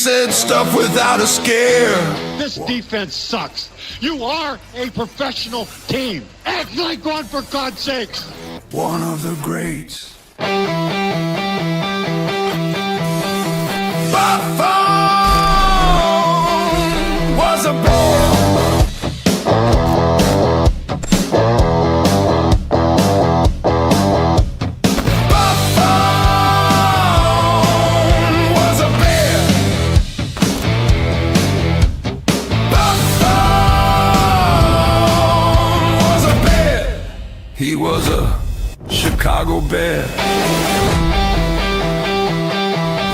said stuff without a scare. This defense sucks. You are a professional team. Act like one, for God's sakes. One of the greats. Buffone was a bear. Buffone was a bear. Buffone was a bear. He was a Chicago Bear.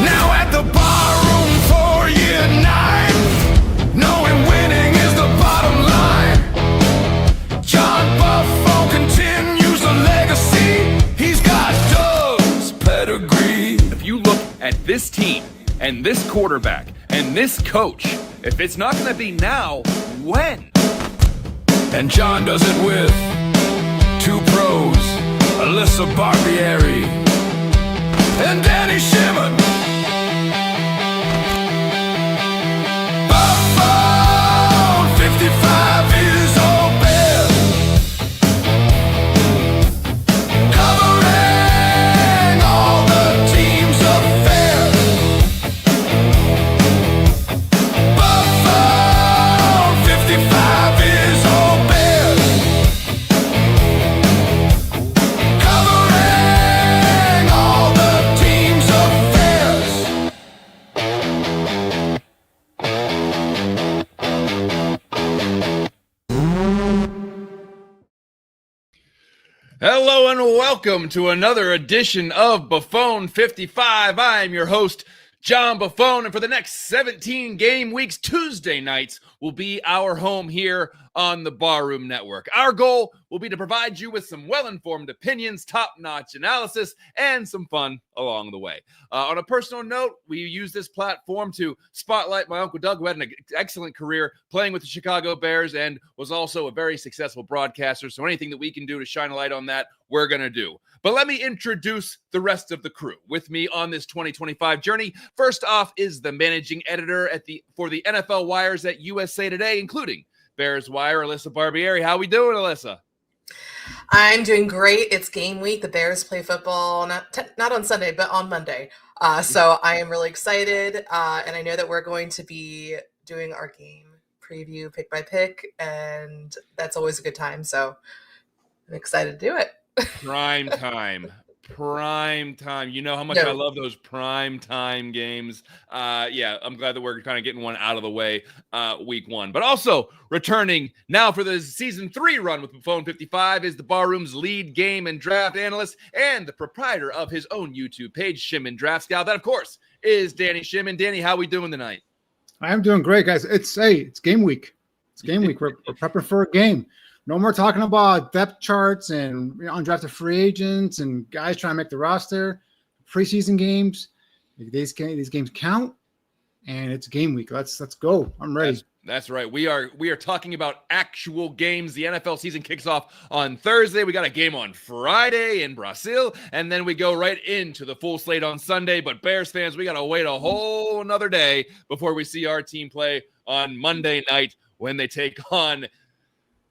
Now at the barroom for year 9, knowing winning is the bottom line. John Buffone continues the legacy. He's got Doug's pedigree. If you look at this team and this quarterback and this coach, if it's not going to be now, when? And John does it with 2 pros, Alyssa Barbieri and Danny Shimon. Buffone, 55 years old bear, covering all the team's affairs. Buffone, 55 years old bear, covering all the team's affairs. Hello and welcome to another edition of Buffone 55. I am your host, John Buffone, and for the next 17 game weeks, Tuesday nights will be our home here on the Barroom Network. Our goal will be to provide you with some well-informed opinions, top-notch analysis, and some fun along the way. On a personal note, we use this platform to spotlight my Uncle Doug, who had an excellent career playing with the Chicago Bears and was also a very successful broadcaster. So anything that we can do to shine a light on that, we're going to do. But let me introduce the rest of the crew with me on this 2025 journey. First off is the managing editor for the NFL Wires at USA Today, including Bears Wire, Alyssa Barbieri. How we doing, Alyssa? I'm doing great. It's game week. The Bears play football, not on Sunday, but on Monday. So I am really excited. And I know that we're going to be doing our game preview pick by pick, and that's always a good time. So I'm excited to do it. Prime time. You know how much I love those prime time games. Yeah, I'm glad that we're kind of getting one out of the way week 1. But also returning now for the season 3 run with Buffone 55 is the Barroom's lead game and draft analyst and the proprietor of his own YouTube page, Shimon Draft Scout. That, of course, is Danny Shimon. Danny, how we doing tonight? I'm doing great, guys. It's game week. It's game week. We're prepping for a game. No more talking about depth charts and undrafted free agents and guys trying to make the roster. Preseason games, these games count, and it's game week. Let's go. I'm ready. That's right. We are talking about actual games. The NFL season kicks off on Thursday. We got a game on Friday in Brazil, and then we go right into the full slate on Sunday. But Bears fans, we got to wait a whole another day before we see our team play on Monday night when they take on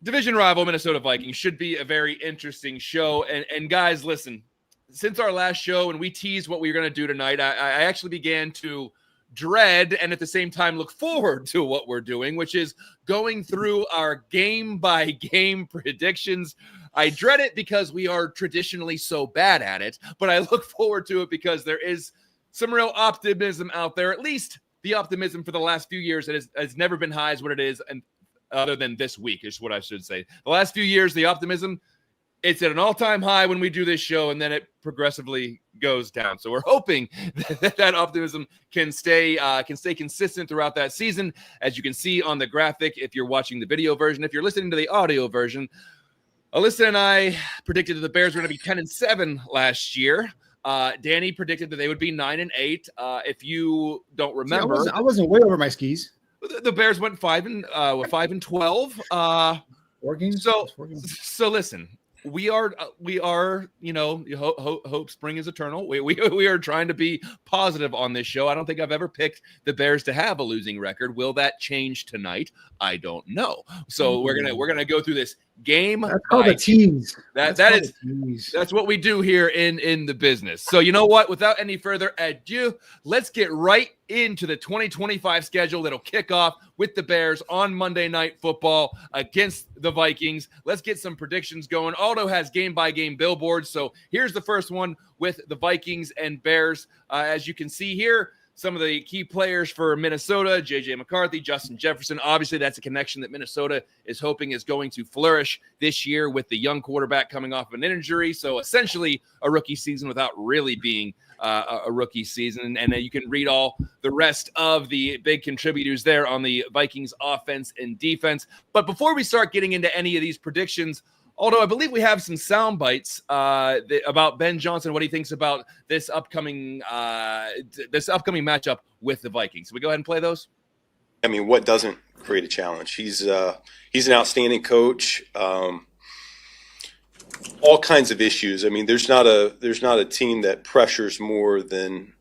division rival Minnesota Vikings. Should be a very interesting show. And guys, listen, since our last show and we teased what we were going to do tonight, I actually began to dread and at the same time look forward to what we're doing, which is going through our game-by-game predictions. I dread it because we are traditionally so bad at it, but I look forward to it because there is some real optimism out there, at least the optimism for the last few years that has never been high as what it is, and other than this week is what I should say. The last few years, the optimism, it's at an all-time high when we do this show, and then it progressively goes down. So we're hoping that optimism can stay consistent throughout that season. As you can see on the graphic, if you're watching the video version, if you're listening to the audio version, Alyssa and I predicted that the Bears were going to be 10-7 last year. Danny predicted that they would be 9-8. If you don't remember, I wasn't way over my skis. The Bears went 5-12. 4 games. So listen, we are, hope spring is eternal. We are trying to be positive on this show. I don't think I've ever picked the Bears to have a losing record. Will that change tonight? I don't know. So we're gonna go through this game. That's called a tease. That's what we do here in the business. So you know what? Without any further ado, let's get right into the 2025 schedule that'll kick off with the Bears on Monday Night Football against the Vikings. Let's get some predictions going. Aldo has game-by-game billboards, so here's the first one with the Vikings and Bears. As you can see here, some of the key players for Minnesota, J.J. McCarthy, Justin Jefferson. Obviously, that's a connection that Minnesota is hoping is going to flourish this year with the young quarterback coming off of an injury. So essentially a rookie season without really being a rookie season. And you can read all the rest of the big contributors there on the Vikings offense and defense. But before we start getting into any of these predictions, although I believe we have some sound bites about Ben Johnson, what he thinks about this upcoming matchup with the Vikings. So we go ahead and play those. I mean, what doesn't create a challenge? He's an outstanding coach. All kinds of issues. I mean, there's not a team that pressures more than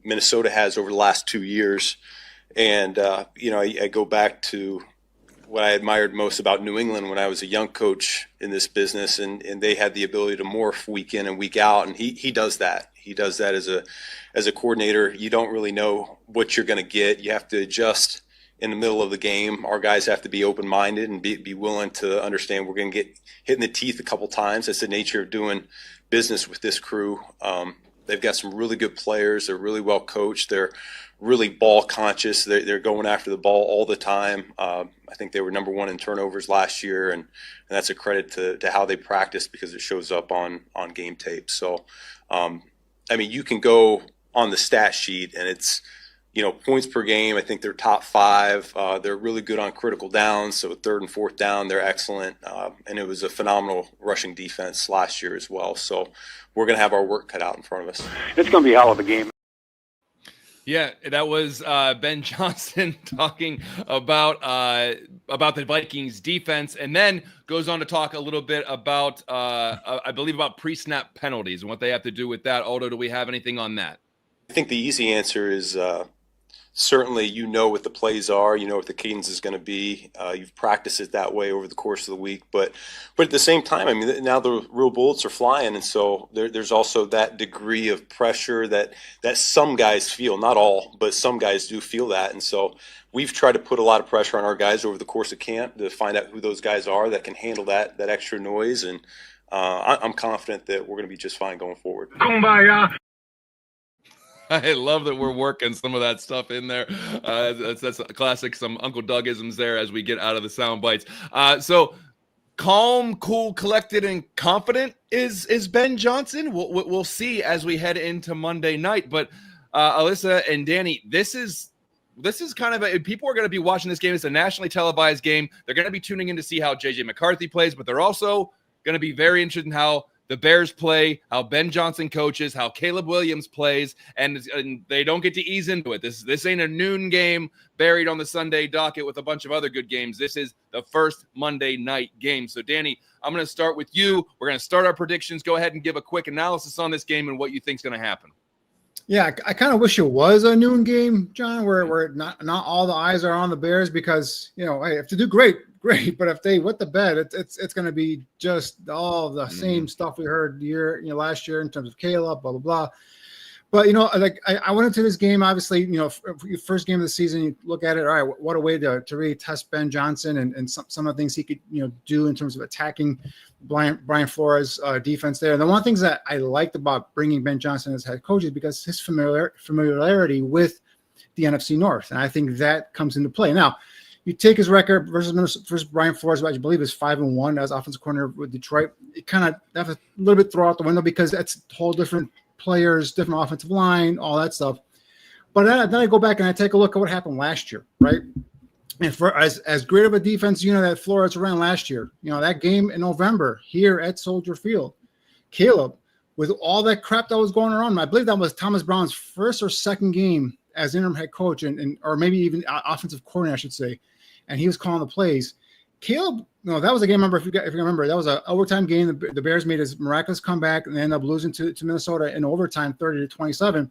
Minnesota has over the last 2 years. And I go back to what I admired most about New England when I was a young coach in this business, and they had the ability to morph week in and week out, and he does that. He does that as a coordinator. You don't really know what you're going to get. You have to adjust in the middle of the game. Our guys have to be open-minded and be willing to understand we're going to get hit in the teeth a couple times. That's the nature of doing business with this crew. They've got some really good players. They're really well coached. They're really ball conscious. They're going after the ball all the time. I think they were number one in turnovers last year, and that's a credit to how they practice because it shows up on game tape. So, I mean, you can go on the stat sheet and it's, points per game. I think they're top 5. They're really good on critical downs. So 3rd and 4th down, they're excellent. And it was a phenomenal rushing defense last year as well. So we're going to have our work cut out in front of us. It's going to be a hell of a game. Yeah, that was Ben Johnson talking about the Vikings defense, and then goes on to talk a little bit about, I believe, about pre-snap penalties and what they have to do with that. Aldo, do we have anything on that? I think the easy answer is certainly what the plays are, what the cadence is going to be. You've practiced it that way over the course of the week. But at the same time, I mean, now the real bullets are flying. And so there's also that degree of pressure that some guys feel, not all, but some guys do feel that. And so we've tried to put a lot of pressure on our guys over the course of camp to find out who those guys are that can handle that extra noise. And I'm confident that we're going to be just fine going forward. Kumbaya. I love that we're working some of that stuff in there. That's a classic, some Uncle Doug-isms there as we get out of the sound bites. So calm, cool, collected, and confident is Ben Johnson. We'll see as we head into Monday night. But Alyssa and Danny, this is kind of people are going to be watching this game. It's a nationally televised game. They're going to be tuning in to see how J.J. McCarthy plays, but they're also going to be very interested in how the Bears play, how Ben Johnson coaches, how Caleb Williams plays, and they don't get to ease into it. This ain't a noon game buried on the Sunday docket with a bunch of other good games. This is the first Monday night game. So, Danny, I'm going to start with you. We're going to start our predictions. Go ahead and give a quick analysis on this game and what you think is going to happen. Yeah, I kind of wish it was a noon game, John, where not all the eyes are on the Bears because, hey, if they do great, but if they wet the bed, it's going to be just all the same stuff we heard last year in terms of Caleb, blah, blah, blah. But, I went into this game, obviously, first game of the season, you look at it, all right, what a way to really test Ben Johnson and some of the things he could, do in terms of attacking Brian Flores' defense there. And the one of the things that I liked about bringing Ben Johnson as head coach is because his familiarity with the NFC North. And I think that comes into play. Now, you take his record versus Brian Flores, which I believe is 5-1 as offensive coordinator with Detroit. It kind of have a little bit throw out the window because that's a whole different players, different offensive line, all that stuff. But then I go back and I take a look at what happened last year, right? And for as great of a defense unit that Flores ran last year, that game in November here at Soldier Field, Caleb, with all that crap that was going around, I believe that was Thomas Brown's first or second game as interim head coach or maybe even offensive coordinator, I should say. And he was calling the plays. Caleb, no, that was a game. Remember, if you remember, that was an overtime game. The Bears made his miraculous comeback and they ended up losing to Minnesota in overtime, 30-27.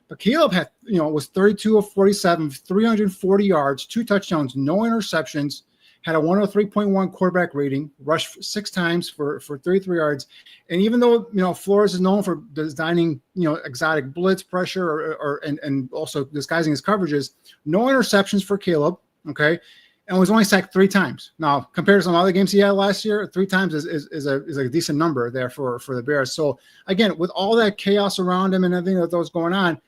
But Caleb had, was 32 of 47, 340 yards, 2 touchdowns, no interceptions, had a 103.1 quarterback rating, rushed 6 times for 33 yards. And even though, Flores is known for designing, exotic blitz pressure and also disguising his coverages, no interceptions for Caleb. Okay. And was only sacked 3 times. Now, compared to some other games he had last year, 3 times is a decent number there for the Bears. So again, with all that chaos around him and everything that was going on,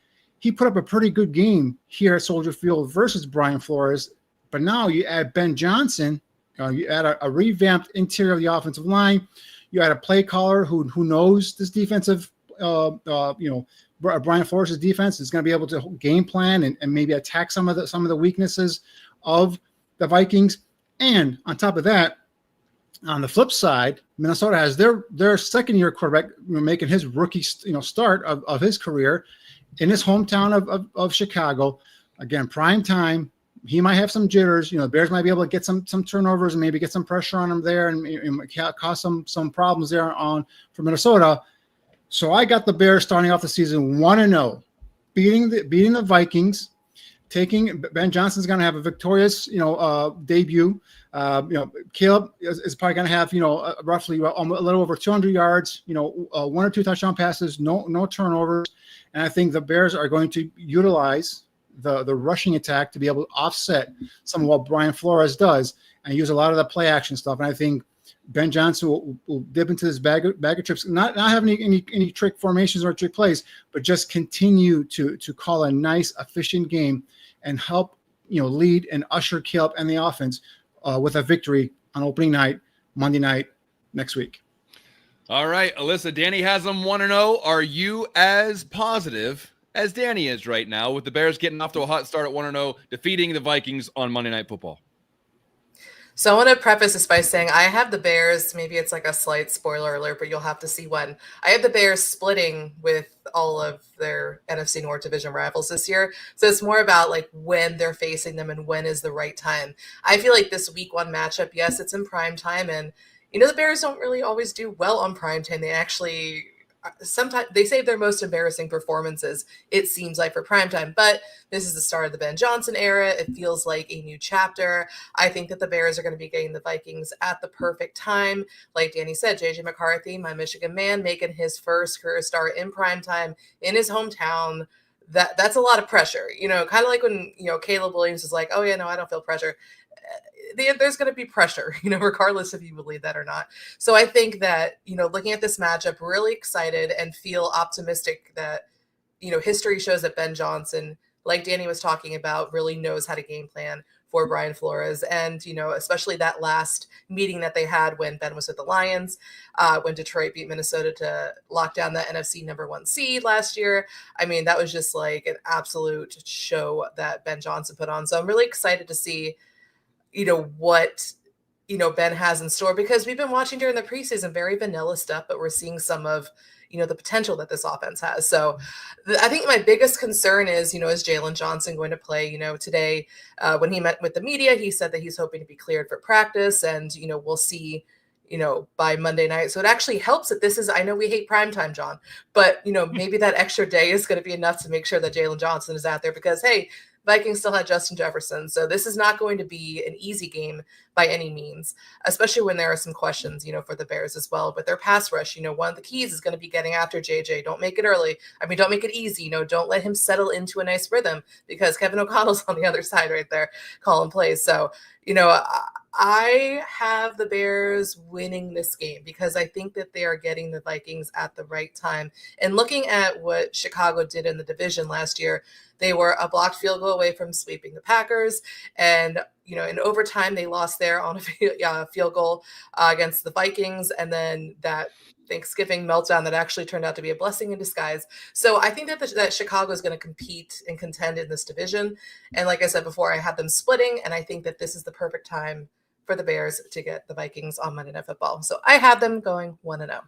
he put up a pretty good game here at Soldier Field versus Brian Flores. But now you add Ben Johnson, you add a revamped interior of the offensive line, you add a play caller who knows this defensive, Brian Flores' defense is going to be able to game plan and maybe attack some of the weaknesses of the Vikings. And on top of that, on the flip side, Minnesota has their second-year quarterback making his rookie start of his career in his hometown of Chicago. Again, prime time. He might have some jitters. The Bears might be able to get some turnovers and maybe get some pressure on him there and cause some problems there for Minnesota. So I got the Bears starting off the season 1-0, beating the Vikings. Ben Johnson's going to have a victorious, debut. Caleb is probably going to have, roughly a little over 200 yards, 1 or 2 touchdown passes, no turnovers. And I think the Bears are going to utilize the rushing attack to be able to offset some of what Brian Flores does and use a lot of the play action stuff. And I think Ben Johnson will dip into this bag of tricks, not having any trick formations or trick plays, but just continue to call a nice, efficient game and help, lead and usher Caleb and the offense with a victory on opening night, Monday night next week. All right, Alyssa, Danny has them 1-0. Are you as positive as Danny is right now with the Bears getting off to a hot start at 1-0, defeating the Vikings on Monday Night Football? So I want to preface this by saying I have the Bears, maybe it's like a slight spoiler alert, but you'll have to see when. I have the Bears splitting with all of their NFC North division rivals this year. So it's more about like when they're facing them and when is the right time. I feel like this week 1 matchup, yes, it's in prime time. And, the Bears don't really always do well on prime time. They actually sometimes they save their most embarrassing performances, it seems like, for primetime. But this is the start of the Ben Johnson era. It feels like a new chapter. I think that the Bears are going to be getting the Vikings at the perfect time. Like Danny said, JJ McCarthy, my Michigan man, making his first career start in primetime in his hometown. That's a lot of pressure. Kind of like when, Caleb Williams is like, oh yeah, no, I don't feel pressure. There's going to be pressure, regardless if you believe that or not. So I think that, looking at this matchup, really excited and feel optimistic that, history shows that Ben Johnson, like Danny was talking about, really knows how to game plan for Brian Flores. And, especially that last meeting that they had when Ben was with the Lions, when Detroit beat Minnesota to lock down the NFC #1 seed last year. I mean, that was just like an absolute show that Ben Johnson put on. So I'm really excited to see what, Ben has in store, because we've been watching during the preseason very vanilla stuff, but we're seeing some of, the potential that this offense has. So I think my biggest concern is, is Jalen Johnson going to play? Today when he met with the media, he said that he's hoping to be cleared for practice, and, we'll see, by Monday night. So it actually helps that this is, I know we hate primetime, John, but, maybe that extra day is going to be enough to make sure that Jalen Johnson is out there, because, hey, Vikings still had Justin Jefferson. So this is not going to be an easy game by any means, especially when there are some questions, for the Bears as well. But their pass rush, one of the keys is going to be getting after JJ. Don't make it early. Don't make it easy. Don't let him settle into a nice rhythm, because Kevin O'Connell's on the other side right there calling plays. So, I have the Bears winning this game because I think that they are getting the Vikings at the right time. And looking at what Chicago did in the division last year, they were a blocked field goal away from sweeping the Packers. And, in overtime, they lost there on a field goal against the Vikings. And then that Thanksgiving meltdown that actually turned out to be a blessing in disguise. So I think that Chicago is going to compete and contend in this division. And like I said before, I had them splitting, and I think that this is the perfect time for the Bears to get the Vikings on Monday Night Football. So I have them going 1-0.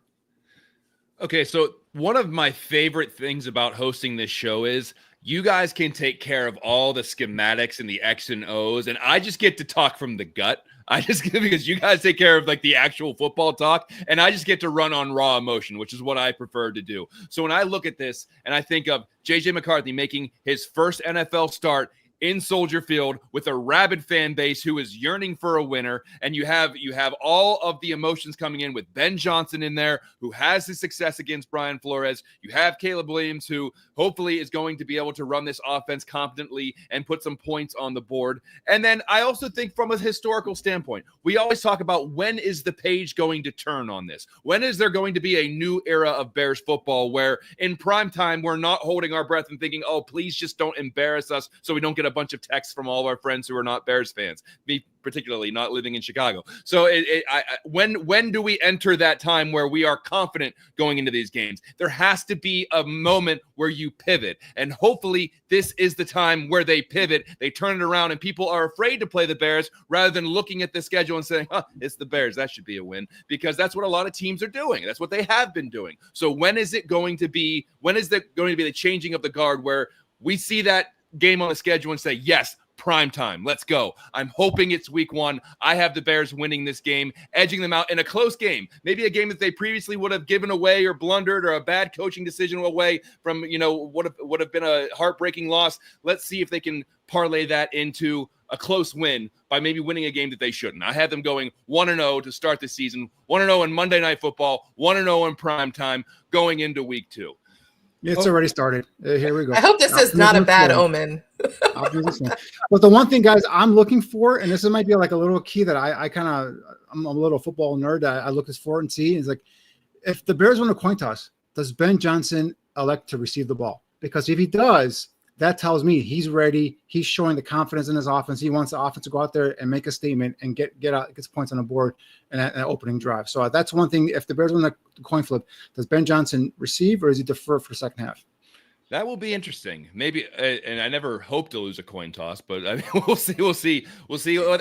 Okay, so one of my favorite things about hosting this show is you guys can take care of all the schematics and the X and O's, and I just get to talk from the gut Because you guys take care of like the actual football talk, and I just get to run on raw emotion, which is what I prefer to do. So when I look at this and I think of JJ McCarthy making his first NFL start in Soldier Field with a rabid fan base who is yearning for a winner, and you have all of the emotions coming in with Ben Johnson in there, who has his success against Brian Flores. You have Caleb Williams, who hopefully is going to be able to run this offense competently and put some points on the board. And then I also think from a historical standpoint, we always talk about when is the page going to turn on this? When is there going to be a new era of Bears football where in prime time we're not holding our breath and thinking, oh, please just don't embarrass us so we don't get a bunch of texts from all of our friends who are not Bears fans, me particularly not living in Chicago. So when do we enter that time where we are confident going into these games? There has to be a moment where you pivot, and hopefully this is the time where they pivot, they turn it around, and people are afraid to play the Bears rather than looking at the schedule and saying, it's the Bears, that should be a win, because that's what a lot of teams are doing. That's what they have been doing. So when is there going to be the changing of the guard where we see that game on the schedule and say, yes, prime time, let's go? I'm hoping it's week 1. I have the Bears winning this game, edging them out in a close game, maybe a game that they previously would have given away or blundered, or a bad coaching decision away from, would have been a heartbreaking loss. Let's see if they can parlay that into a close win by maybe winning a game that they shouldn't. I have them going 1-0 to start the season, 1-0 in Monday Night Football, 1-0 in prime time going into week 2. It's already started. Here we go. I hope this is not a bad omen. But the one thing, guys, I'm looking for, and this might be like a little key that I'm a little football nerd that I look for and see, is like, if the Bears win a coin toss, does Ben Johnson elect to receive the ball? Because if he does, that tells me he's ready. He's showing the confidence in his offense. He wants the offense to go out there and make a statement and get points on the board in an opening drive. So that's one thing. If the Bears win the coin flip, does Ben Johnson receive, or is he defer for the second half? That will be interesting. Maybe, and I never hope to lose a coin toss, but I mean, we'll see.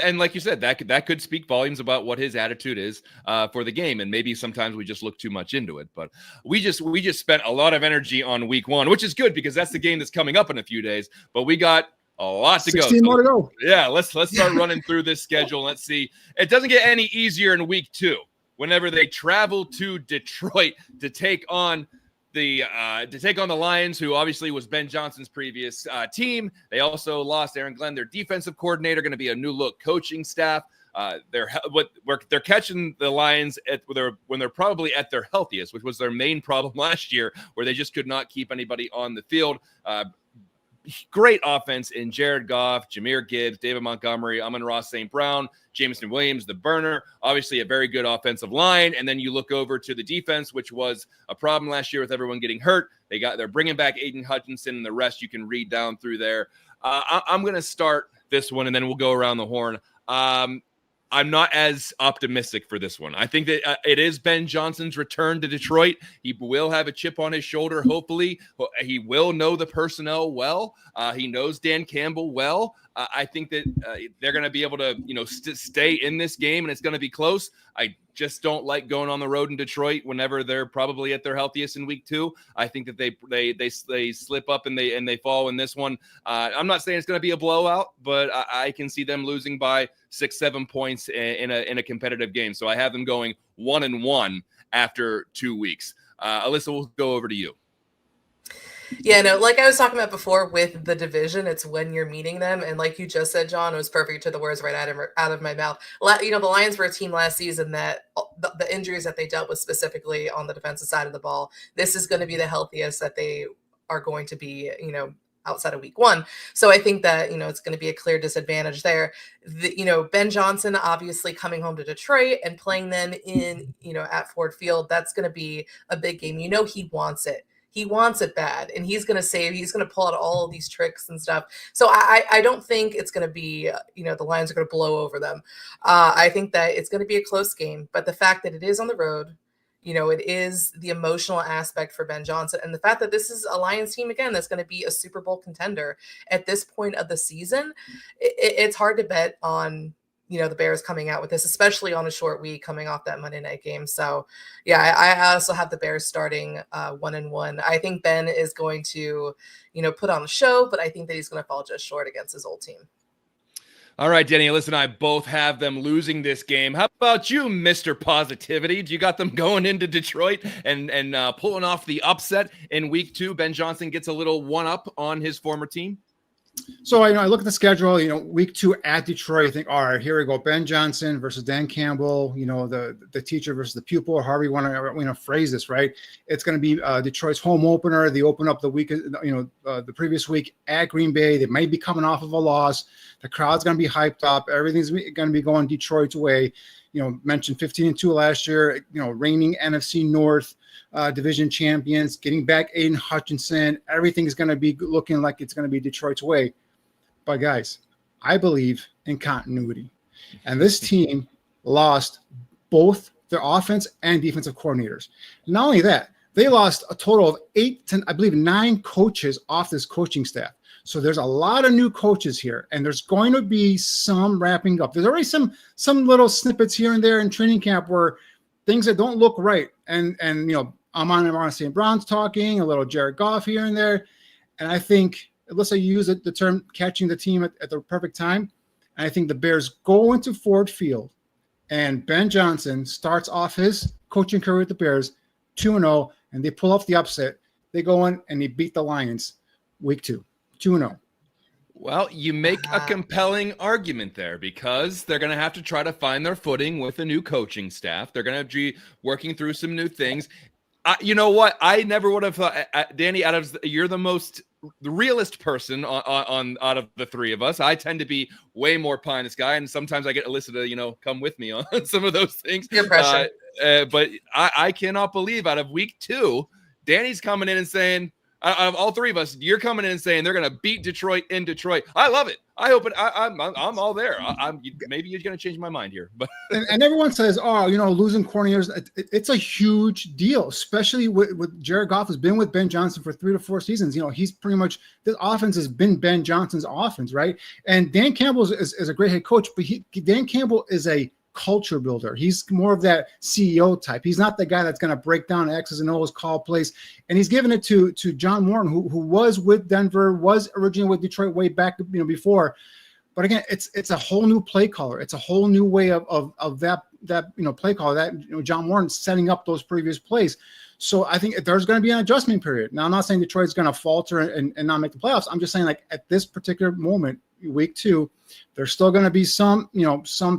And like you said, that could speak volumes about what his attitude is for the game. And maybe sometimes we just look too much into it. But we just spent a lot of energy on week 1, which is good because that's the game that's coming up in a few days. But we got a lot to go. 16 more to go. Yeah, let's start running through this schedule. Let's see. It doesn't get any easier in week 2. Whenever they travel to Detroit to take on the Lions, who obviously was Ben Johnson's previous team. They also lost Aaron Glenn, their defensive coordinator, going to be a new look coaching staff. They're catching the Lions when they're probably at their healthiest, which was their main problem last year, where they just could not keep anybody on the field. Great offense in Jared Goff, Jahmyr Gibbs, David Montgomery, Amon-Ra St. Brown, Jameson Williams, the burner. Obviously a very good offensive line. And then you look over to the defense, which was a problem last year with everyone getting hurt. They're bringing back Aiden Hutchinson, and the rest you can read down through there. I'm going to start this one, and then we'll go around the horn. I'm not as optimistic for this one. I think that it is Ben Johnson's return to Detroit. He will have a chip on his shoulder, hopefully. He will know the personnel well. He knows Dan Campbell well. I think that they're going to be able to, stay in this game, and it's going to be close. I just don't like going on the road in Detroit whenever they're probably at their healthiest in week 2. I think that they slip up and they fall in this one. I'm not saying it's going to be a blowout, but I can see them losing by 6-7 points in a competitive game. So I have them going 1-1 after 2 weeks. Alyssa, we'll go over to you. Yeah, no, like I was talking about before with the division, it's when you're meeting them. And like you just said, John, it was perfect to the words right out of my mouth. The Lions were a team last season that the injuries that they dealt with specifically on the defensive side of the ball, this is going to be the healthiest that they are going to be, outside of week 1. So I think that, it's going to be a clear disadvantage there. Ben Johnson, obviously coming home to Detroit and playing them in, at Ford Field, that's going to be a big game. He wants it. He wants it bad, and he's going to pull out all of these tricks and stuff. So I don't think it's going to be, the Lions are going to blow over them. I think that it's going to be a close game, but the fact that it is on the road, it is the emotional aspect for Ben Johnson, and the fact that this is a Lions team, again, that's going to be a Super Bowl contender at this point of the season, it's hard to bet on, the Bears coming out with this, especially on a short week coming off that Monday night game. So, yeah, I also have the Bears starting 1-1. I think Ben is going to, put on a show, but I think that he's going to fall just short against his old team. All right, Danny, Alyssa and I both have them losing this game. How about you, Mr. Positivity? Do you got them going into Detroit and pulling off the upset in week 2? Ben Johnson gets a little one-up on his former team? So, I look at the schedule, week 2 at Detroit, I think, all right, here we go. Ben Johnson versus Dan Campbell, the teacher versus the pupil, or however you want to phrase this, right? It's going to be Detroit's home opener. They open up the week, the previous week at Green Bay. They might be coming off of a loss. The crowd's going to be hyped up. Everything's going to be going Detroit's way. Mentioned 15-2 last year, reigning NFC North division champions, getting back Aiden Hutchinson. Everything's going to be looking like it's going to be Detroit's way. But guys, I believe in continuity. And this team lost both their offense and defensive coordinators. Not only that, they lost a total of 9 coaches off this coaching staff. So there's a lot of new coaches here, and there's going to be some wrapping up. There's already some little snippets here and there in training camp where things that don't look right. And I'm on St. Brown's talking, a little Jared Goff here and there. And I think, let's say you use the term catching the team at the perfect time. And I think the Bears go into Ford Field, and Ben Johnson starts off his coaching career with the Bears 2-0, and they pull off the upset. They go in and they beat the Lions week 2. 2-0. Well, you make a compelling argument there because they're going to have to try to find their footing with a new coaching staff. They're going to be working through some new things. You know what? I never would have thought, Danny, you're the realist person on out of the three of us. I tend to be way more pie in the sky, and sometimes I get Alyssa to, come with me on some of those things. Peer pressure. But I cannot believe out of week 2, Danny's coming in and saying, out of all three of us, you're coming in and saying they're going to beat Detroit in Detroit. I love it. I hope it. I'm all there. Maybe you're going to change my mind here, but and everyone says, losing coordinators, it's a huge deal, especially with Jared Goff has been with Ben Johnson for 3 to 4 seasons. He's pretty much, this offense has been Ben Johnson's offense, right? And Dan Campbell is a great head coach, but Dan Campbell is a culture builder. He's more of that CEO type. He's not the guy that's going to break down X's and O's, call plays. And he's given it to John Morton, who was with Denver, was originally with Detroit way back, before. But again, it's a whole new play caller. It's a whole new way of that play caller, that John Morton setting up those previous plays. So I think there's going to be an adjustment period. Now, I'm not saying Detroit's going to falter and not make the playoffs. I'm just saying, like, at this particular moment, week 2, there's still going to be some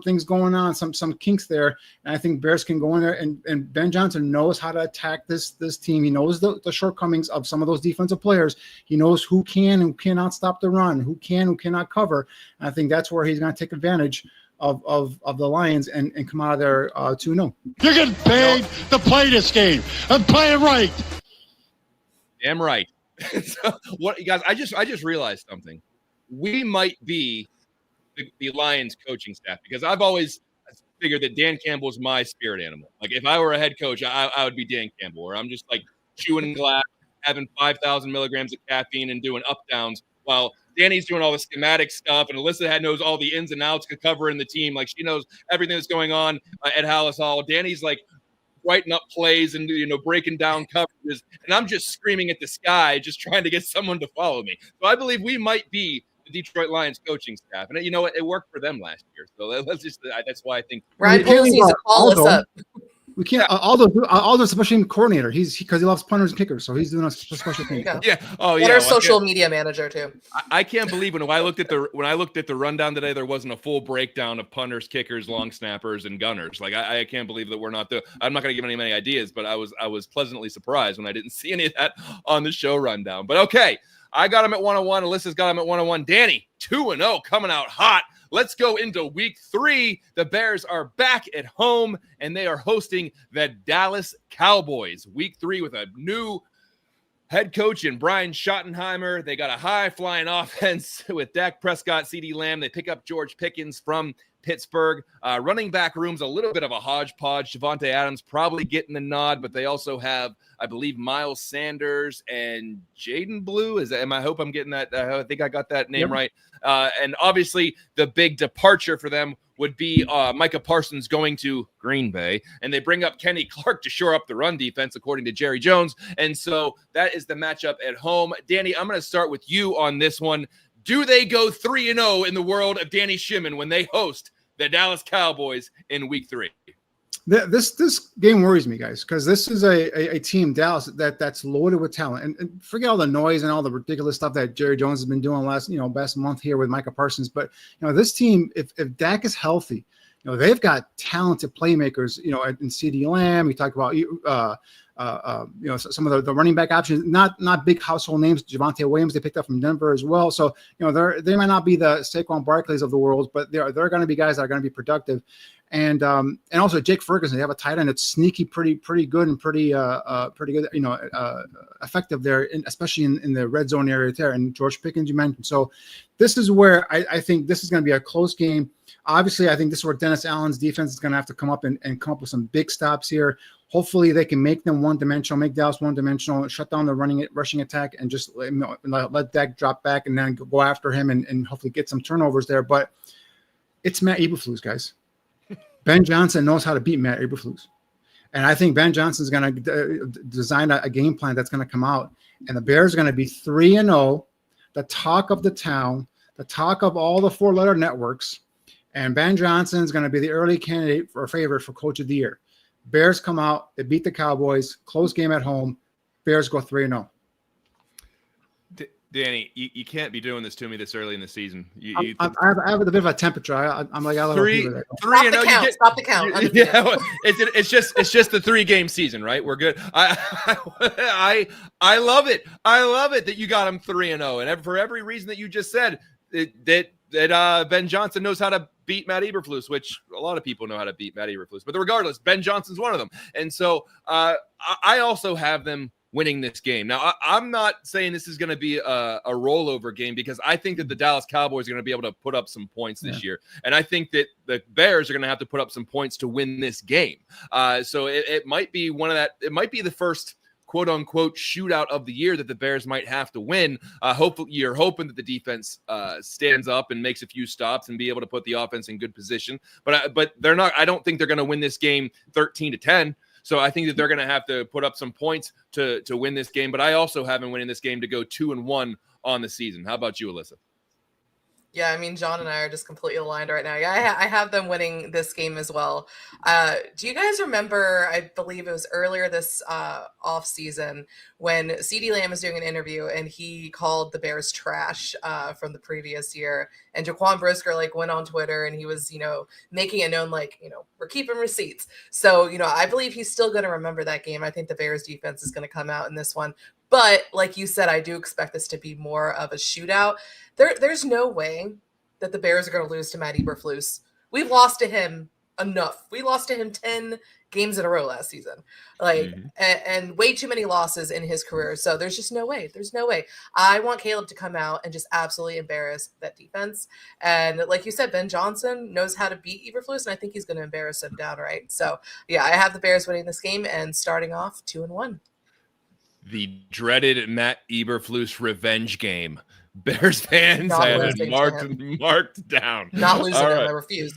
things going on, some kinks there. And I think Bears can go in there, and Ben Johnson knows how to attack this team. He knows the shortcomings of some of those defensive players. He knows who can and cannot stop the run, who cannot cover. And I think that's where he's going to take advantage of the Lions and come out of there 2-0. You're getting paid to play this game and play it right. Damn right. So, what, you guys? I just realized something. We might be the Lions coaching staff, because I've always figured that Dan Campbell is my spirit animal. Like, if I were a head coach, I would be Dan Campbell, where I'm just like chewing glass, having 5,000 milligrams of caffeine and doing up downs, while Danny's doing all the schematic stuff, and Alyssa knows all the ins and outs, covering the team. Like, she knows everything that's going on at Hallis Hall. Danny's like writing up plays and breaking down coverages, and I'm just screaming at the sky, just trying to get someone to follow me. So I believe we might be the Detroit Lions coaching staff, and it worked for them last year. So that's why I think Ryan Poles needs to call us up. We can't. Aldo's special team coordinator. Because he loves punters and kickers, so he's doing a special thing. Yeah. Oh yeah. And our social media manager too. I can't believe when I looked at the rundown today, there wasn't a full breakdown of punters, kickers, long snappers, and gunners. Like, I can't believe that we're not there. I'm not going to give any ideas, but I was pleasantly surprised when I didn't see any of that on the show rundown. But okay, I got him at 101. Alyssa's got him at 101. Danny 2-0, coming out hot. Let's go into week 3. The Bears are back at home, and they are hosting the Dallas Cowboys. Week 3 with a new head coach in Brian Schottenheimer. They got a high-flying offense with Dak Prescott, CeeDee Lamb. They pick up George Pickens from Pittsburgh. Running back room's a little bit of a hodgepodge. Devontae Adams probably getting the nod, but they also have, I believe, Miles Sanders and Jaden Blue. I hope I'm getting that. I think I got that name right. And obviously the big departure for them would be Micah Parsons going to Green Bay, and they bring up Kenny Clark to shore up the run defense, according to Jerry Jones. And so that is the matchup at home. Danny, I'm going to start with you on this one. Do they go 3-0 in the world of Danny Shimon when they host the Dallas Cowboys in Week 3? This game worries me, guys, because this is a team, Dallas, that's loaded with talent. And forget all the noise and all the ridiculous stuff that Jerry Jones has been doing best month here with Micah Parsons. But this team, if Dak is healthy, they've got talented playmakers. In CeeDee Lamb, we talked about some of the running back options, not big household names. Javonte Williams they picked up from Denver as well. So they might not be the Saquon Barkleys of the world, but they're going to be guys that are going to be productive. And also Jake Ferguson, they have a tight end that's sneaky, pretty good and pretty good, effective there, especially in the red zone area there. And George Pickens you mentioned. So this is where I think this is going to be a close game. Obviously, I think this is where Dennis Allen's defense is going to have to come up and come up with some big stops here. Hopefully, they can make them one-dimensional, make Dallas one-dimensional, shut down the rushing attack, and just let Dak drop back and then go after him and hopefully get some turnovers there. But it's Matt Eberflus, guys. Ben Johnson knows how to beat Matt Eberflus. And I think Ben Johnson's going to design a game plan that's going to come out. And the Bears are going to be 3-0, the talk of the town, the talk of all the four-letter networks. And Ben Johnson's going to be the early candidate for a favorite for Coach of the Year. Bears come out, they beat the Cowboys, close game at home. Bears go 3-0. Danny, you can't be doing this to me this early in the season. I have a bit of a temperature. I'm like, I don't know. 3-0. Stop the count. Yeah, it's just the 3-game season, right? We're good. I love it. I love it that you got him 3-0, and for every reason that you just said, that Ben Johnson knows how to beat Matt Eberflus, which a lot of people know how to beat Matt Eberflus. But regardless, Ben Johnson's one of them, and so I also have them winning this game. Now, I'm not saying this is going to be a rollover game because I think that the Dallas Cowboys are going to be able to put up some points this year. And I think that the Bears are going to have to put up some points to win this game. So it might be it might be the first quote unquote shootout of the year that the Bears might have to win. Hopefully you're hoping that the defense stands up and makes a few stops and be able to put the offense in good position. But they're not, I don't think they're going to win this game 13-10. So I think that they're going to have to put up some points to win this game. But I also have them winning this game to go 2-1 on the season. How about you, Alyssa? Yeah, I mean, John and I are just completely aligned right now. Yeah, I have them winning this game as well. Do you guys remember, I believe it was earlier this off season when CeeDee Lamb was doing an interview and he called the Bears trash from the previous year. And Jaquan Brisker went on Twitter and he was, making it known we're keeping receipts. So, I believe he's still going to remember that game. I think the Bears defense is going to come out in this one. But like you said, I do expect this to be more of a shootout. There's no way that the Bears are going to lose to Matt Eberflus. We've lost to him enough. We lost to him 10 games in a row last season, and way too many losses in his career. So there's just no way. There's no way. I want Caleb to come out and just absolutely embarrass that defense. And like you said, Ben Johnson knows how to beat Eberflus, and I think he's going to embarrass him downright. So yeah, I have the Bears winning this game and starting off 2-1. The dreaded Matt Eberflus revenge game. Bears fans have it marked down. Not losing him, I refuse.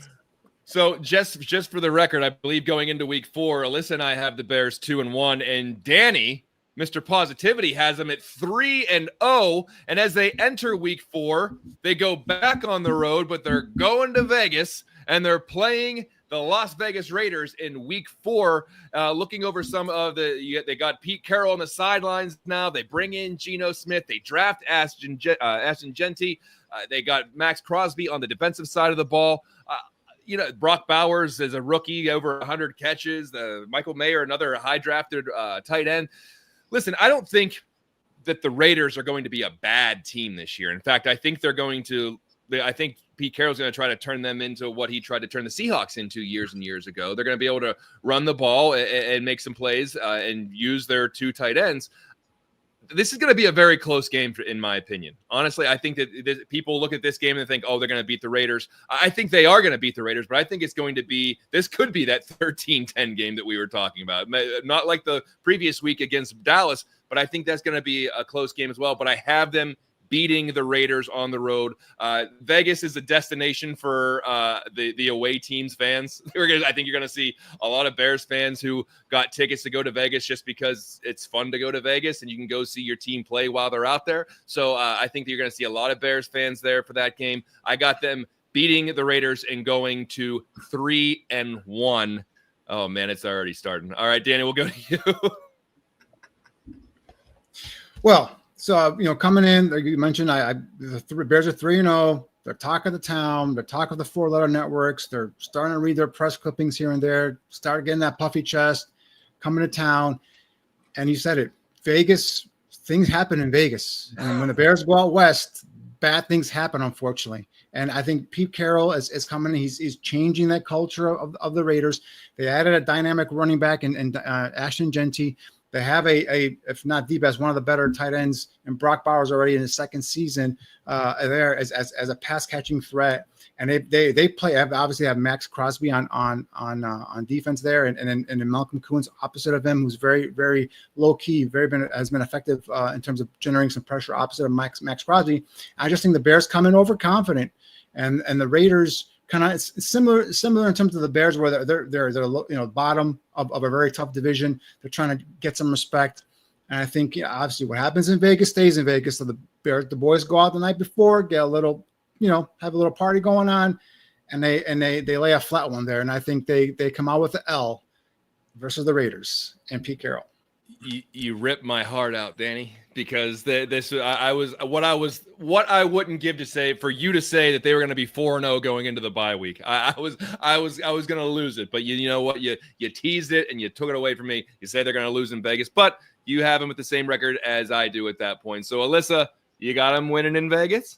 So just for the record, I believe going into week 4, Alyssa and I have the Bears 2-1, and Danny, Mr. Positivity, has them at 3-0. And as they enter week 4, they go back on the road, but they're going to Vegas and they're playing the Las Vegas Raiders in week 4. Looking over some of they got Pete Carroll on the sidelines now. They bring in Geno Smith. They draft Ashton Genty. They got Max Crosby on the defensive side of the ball. Brock Bowers is a rookie, over 100 catches. Michael Mayer, another high-drafted tight end. Listen, I don't think that the Raiders are going to be a bad team this year. In fact, I think I think Pete Carroll's going to try to turn them into what he tried to turn the Seahawks into years and years ago. They're going to be able to run the ball and make some plays and use their 2 tight ends. This is going to be a very close game, in my opinion. Honestly, I think that people look at this game and think, oh, they're going to beat the Raiders. I think they are going to beat the Raiders, but I think this could be that 13-10 game that we were talking about. Not like the previous week against Dallas, but I think that's going to be a close game as well. But I have them beating the Raiders on the road. Vegas is a destination for the away teams fans. I think you're going to see a lot of Bears fans who got tickets to go to Vegas just because it's fun to go to Vegas and you can go see your team play while they're out there. So I think that you're going to see a lot of Bears fans there for that game. I got them beating the Raiders and going to 3-1. Oh man, it's already starting. All right, Danny, we'll go to you. Well, so coming in, like you mentioned, the Bears are 3-0. They're talk of the town. They're talk of the 4-letter networks. They're starting to read their press clippings here and there. Start getting that puffy chest, coming to town. And you said it, Vegas. Things happen in Vegas, and when the Bears go out west, bad things happen, unfortunately. And I think Pete Carroll is coming. He's changing that culture of the Raiders. They added a dynamic running back in Ashton Genty. They have a if not the best, one of the better tight ends in Brock Bowers already in his second season there as a pass catching threat. And they play obviously have Max Crosby on defense there, and then Malcolm Kuhn's opposite of him, who's very, very low key, has been effective in terms of generating some pressure opposite of Max Crosby. I just think the Bears come in overconfident, and the Raiders kind of similar in terms of the Bears, where they're bottom of a very tough division. They're trying to get some respect, and I think obviously what happens in Vegas stays in Vegas. So the boys go out the night before, get a little, have a little party going on, and they lay a flat one there. And I think they come out with the L versus the Raiders and Pete Carroll. You ripped my heart out, Danny, because what I wouldn't give to say for you to say that they were going to be 4-0 going into the bye week. I was going to lose it, but you know what? You teased it and you took it away from me. You say they're going to lose in Vegas, but you have them with the same record as I do at that point. So Alyssa, you got them winning in Vegas?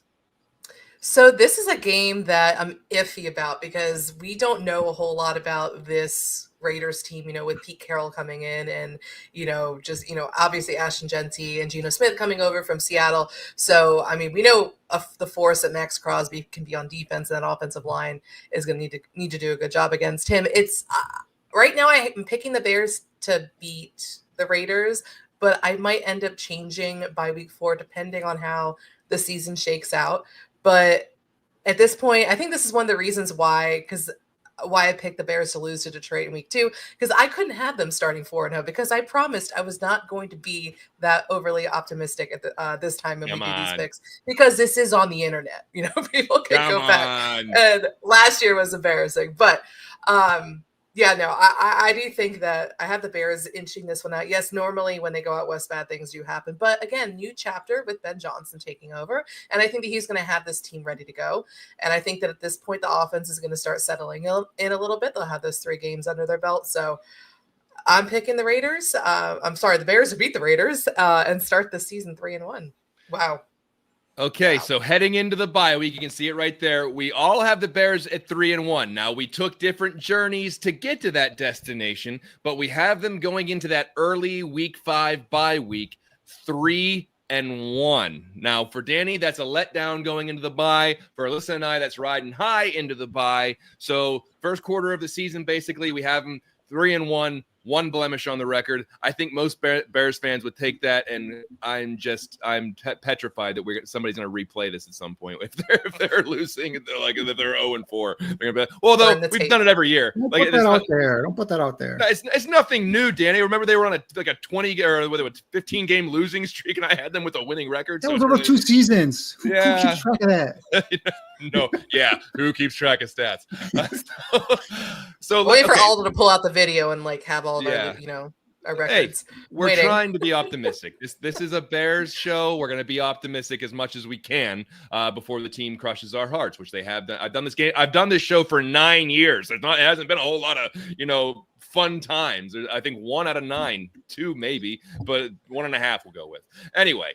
So this is a game that I'm iffy about because we don't know a whole lot about this Raiders team, with Pete Carroll coming in and, obviously Ashton Genty and Geno Smith coming over from Seattle. So, we know the force that Max Crosby can be on defense, and that offensive line is going to need to do a good job against him. It's right now I'm picking the Bears to beat the Raiders, but I might end up changing by week 4 depending on how the season shakes out. But at this point, I think this is one of the reasons why I picked the Bears to lose to Detroit in week 2, because I couldn't have them starting 4-0 because I promised I was not going to be that overly optimistic at this time when we do these picks, because this is on the internet. People can go back. And last year was embarrassing, but I do think that I have the Bears inching this one out. Yes, normally when they go out west, bad things do happen. But again, new chapter with Ben Johnson taking over. And I think that he's going to have this team ready to go. And I think that at this point, the offense is going to start settling in a little bit. They'll have those 3 games under their belt. So I'm picking the Raiders. The Bears to beat the Raiders and start the season 3-1. Wow. Okay, so heading into the bye week, you can see it right there. We all have the Bears at 3-1. Now, we took different journeys to get to that destination, but we have them going into that early week 5 bye week 3-1. Now, for Danny, that's a letdown going into the bye. For Alyssa and I, that's riding high into the bye. So first quarter of the season, basically, we have them 3-1. 1 blemish on the record. I think most Bears fans would take that, and I'm petrified that somebody's going to replay this at some point if they're losing. They're if they're 0-4. They're gonna be, although we've done it every year. Don't put that out there. Don't put that out there. It's nothing new, Danny. Remember they were on a 20 or 15 game losing streak, and I had them with a winning record. That was over 2 seasons. Who keeps track of that? No, yeah. Who keeps track of stats? So wait for Aldo to pull out the video and have all our records. Hey, we're trying to be optimistic. This is a Bears show. We're going to be optimistic as much as we can before the team crushes our hearts, which they have. I've done this show for 9 years. It hasn't been a whole lot of fun times. I think 1 out of 9, 2 maybe, but 1.5 we'll go with. Anyway,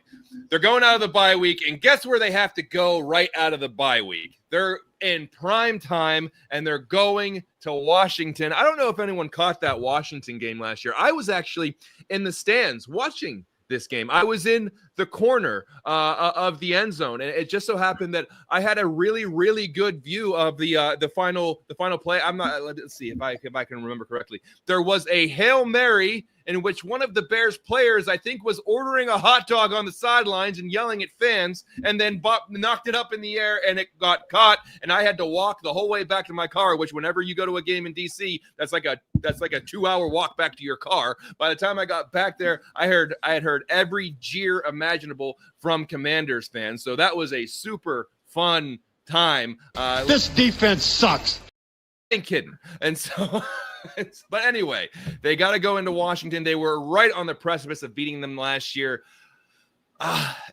they're going out of the bye week, and guess where they have to go right out of the bye week? They're in prime time, and they're going to Washington. I don't know if anyone caught that Washington game last year. I was actually in the stands watching this game. I was in the corner of the end zone, and it just so happened that I had a really, really good view of the final play. Let's see if I can remember correctly. There was a Hail Mary in which one of the Bears players, I think, was ordering a hot dog on the sidelines and yelling at fans, and then knocked it up in the air, and it got caught, and I had to walk the whole way back to my car, which whenever you go to a game in DC, that's like a 2-hour walk back to your car. By the time I got back there, I had heard every jeer imaginable from Commanders fans. So that was a super fun time. This defense sucks. Ain't kidding. And so, but anyway, they got to go into Washington. They were right on the precipice of beating them last year.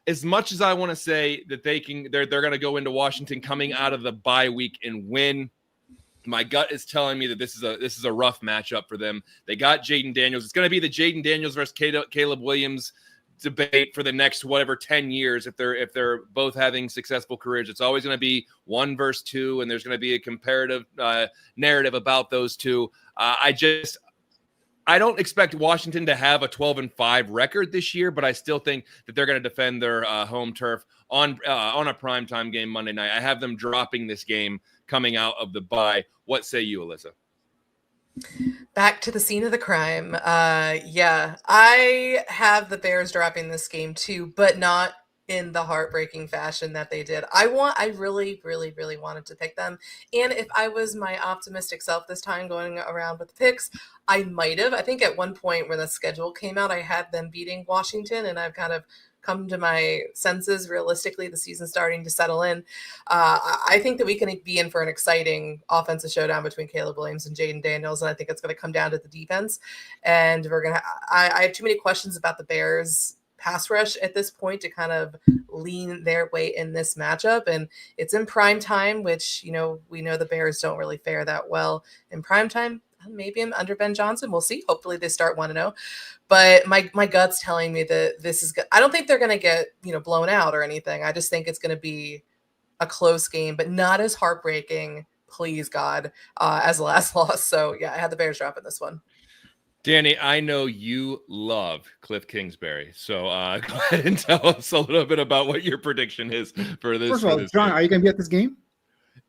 As much as I want to say that they're going to go into Washington coming out of the bye week and win, my gut is telling me that this is a rough matchup for them. They got Jaden Daniels. It's going to be the Jaden Daniels versus Caleb Williams debate for the next 10 years. If they're both having successful careers, it's always going to be 1 versus 2, and there's going to be a comparative narrative about those two. I don't expect Washington to have a 12-5 record this year, but I still think that they're going to defend their home turf on a primetime game Monday night. I have them dropping this game coming out of the bye. What say you, Alyssa? Back to the scene of the crime. Yeah, I have the Bears dropping this game too, but not in the heartbreaking fashion that they did. I really, really, really wanted to pick them. And if I was my optimistic self this time going around with the picks, I might have. I think at one point when the schedule came out, I had them beating Washington, and I've kind of come to my senses. Realistically, the season's starting to settle in. I think that we can be in for an exciting offensive showdown between Caleb Williams and Jaden Daniels, and I think it's going to come down to the defense. And I have too many questions about the Bears pass rush at this point to kind of lean their way in this matchup. And it's in prime time, which, we know the Bears don't really fare that well in prime time. Maybe I'm under Ben Johnson. We'll see. Hopefully they start 1-0. But my gut's telling me that this is good. I don't think they're going to get, blown out or anything. I just think it's going to be a close game, but not as heartbreaking, please God, as the last loss. So yeah, I had the Bears dropping this one. Danny, I know you love Cliff Kingsbury. So go ahead and tell us a little bit about what your prediction is for this. First of all, John, game. are you going to be at this game?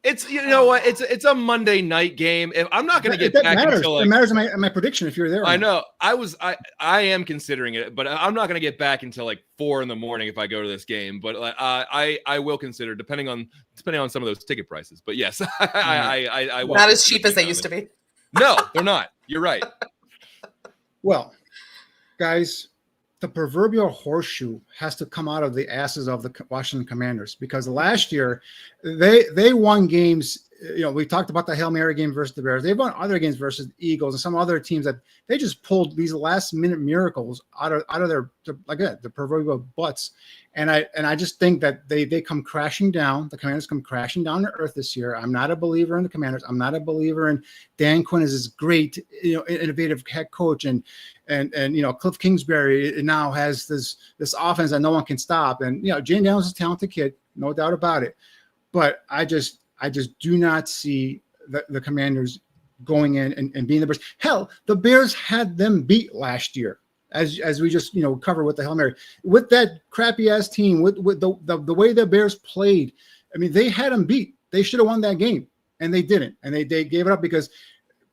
It's what it's a Monday night game. If I'm not going to get back until it matters in my prediction if you're there. I know I am considering it, but I'm not going to get back until 4 a.m. if I go to this game. But I will consider depending on some of those ticket prices. But yes, I will. Not as cheap as they used to be. No, they're not. You're right. Well, guys, the proverbial horseshoe has to come out of the asses of the Washington Commanders, because last year they won games. We talked about the Hail Mary game versus the Bears. They've won other games versus the Eagles and some other teams that they just pulled these last minute miracles out of their, the proverbial butts. And I just think that they come crashing down. The Commanders come crashing down to earth this year. I'm not a believer in the Commanders. I'm not a believer in Dan Quinn as this great, innovative head coach, and Cliff Kingsbury now has this offense that no one can stop. And Jane Daniels is a talented kid, no doubt about it. But I just do not see the Commanders going in and being the Bears. Hell, the Bears had them beat last year, as we just cover with the Hail Mary, with that crappy ass team, with the way the Bears played. I mean, they had them beat. They should have won that game, and they didn't, and they gave it up because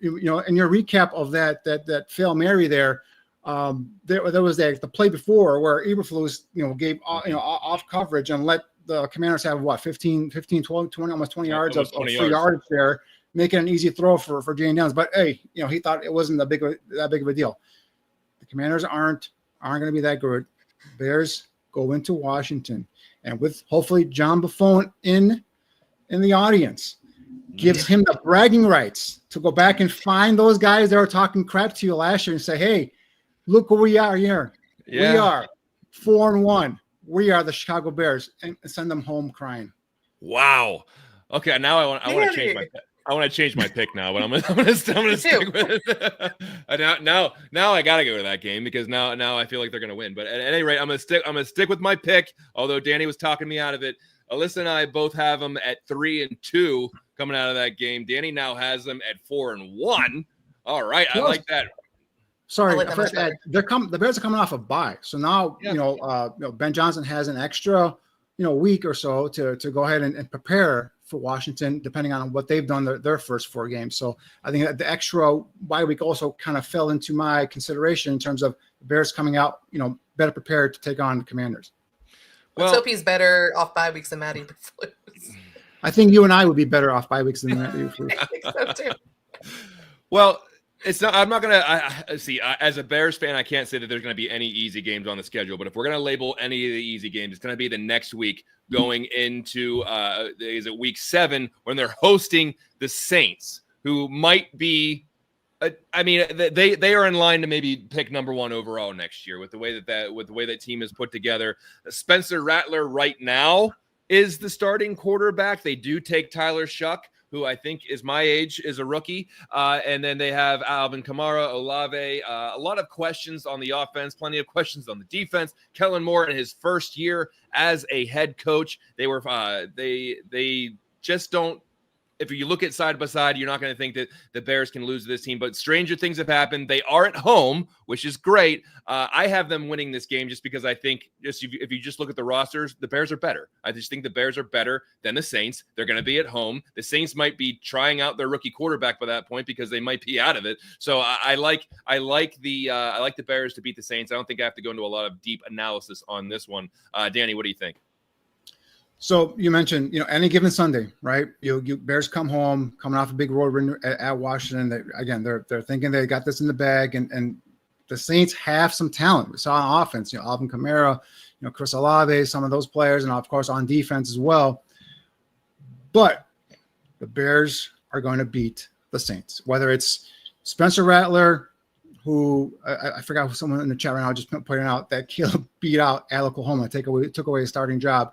in your recap of that Hail Mary there was the play before where Eberflus gave off coverage and let the Commanders have 15, 12, 20, almost 20 yards of free yardage there, making an easy throw for Jane Downs. But hey, he thought it wasn't that big of a deal. The Commanders aren't going to be that good. Bears go into Washington, and with hopefully John Buffone in the audience, gives him the bragging rights to go back and find those guys that were talking crap to you last year and say, hey, look who we are here. Yeah. We are 4-1. We are the Chicago Bears, and send them home crying. Wow. Okay, now I want to change my pick. I want to change my pick now, but I'm gonna stick with it. now I gotta go to that game because now I feel like they're gonna win. But at any rate, I'm gonna stick with my pick. Although Danny was talking me out of it. Alyssa and I both have them at 3-2 coming out of that game. Danny now has them at 4-1. All right, I like that. Sorry, the Bears are coming off a bye, so now Ben Johnson has an extra week or so to go ahead and prepare for Washington, depending on what they've done their first 4 games. So I think that the extra bye week also kind of fell into my consideration in terms of the Bears coming out, better prepared to take on the Commanders. Let's hope he's better off bye weeks than Matty Flus. I think you and I would be better off bye weeks than Matty Flus. I think so too. Well, it's not. I'm not gonna see. As a Bears fan, I can't say that there's gonna be any easy games on the schedule. But if we're gonna label any of the easy games, it's gonna be the next week, going into is it week 7 when they're hosting the Saints, who might be. I mean, they are in line to maybe pick number 1 overall next year with the way that team is put together. Spencer Rattler right now is the starting quarterback. They do take Tyler Shuck, who I think is my age, is a rookie. And then they have Alvin Kamara, Olave, a lot of questions on the offense, plenty of questions on the defense. Kellen Moore in his first year as a head coach, they just don't. If you look at side by side, you're not going to think that the Bears can lose to this team, but stranger things have happened. They are at home, which is great. I have them winning this game just because I think if you just look at the rosters, the Bears are better. I just think the Bears are better than the Saints. They're going to be at home. The Saints might be trying out their rookie quarterback by that point because they might be out of it. So I like the Bears to beat the Saints. I don't think I have to go into a lot of deep analysis on this one. Danny, what do you think? So you mentioned, any given Sunday, right? You Bears come home, coming off a big road win at Washington. They're thinking they got this in the bag, and the Saints have some talent. We saw on offense, Alvin Kamara, Chris Olave, some of those players, and of course on defense as well. But the Bears are going to beat the Saints, whether it's Spencer Rattler, who I forgot who someone in the chat right now just pointing out that Caleb beat out at Oklahoma, took away his starting job,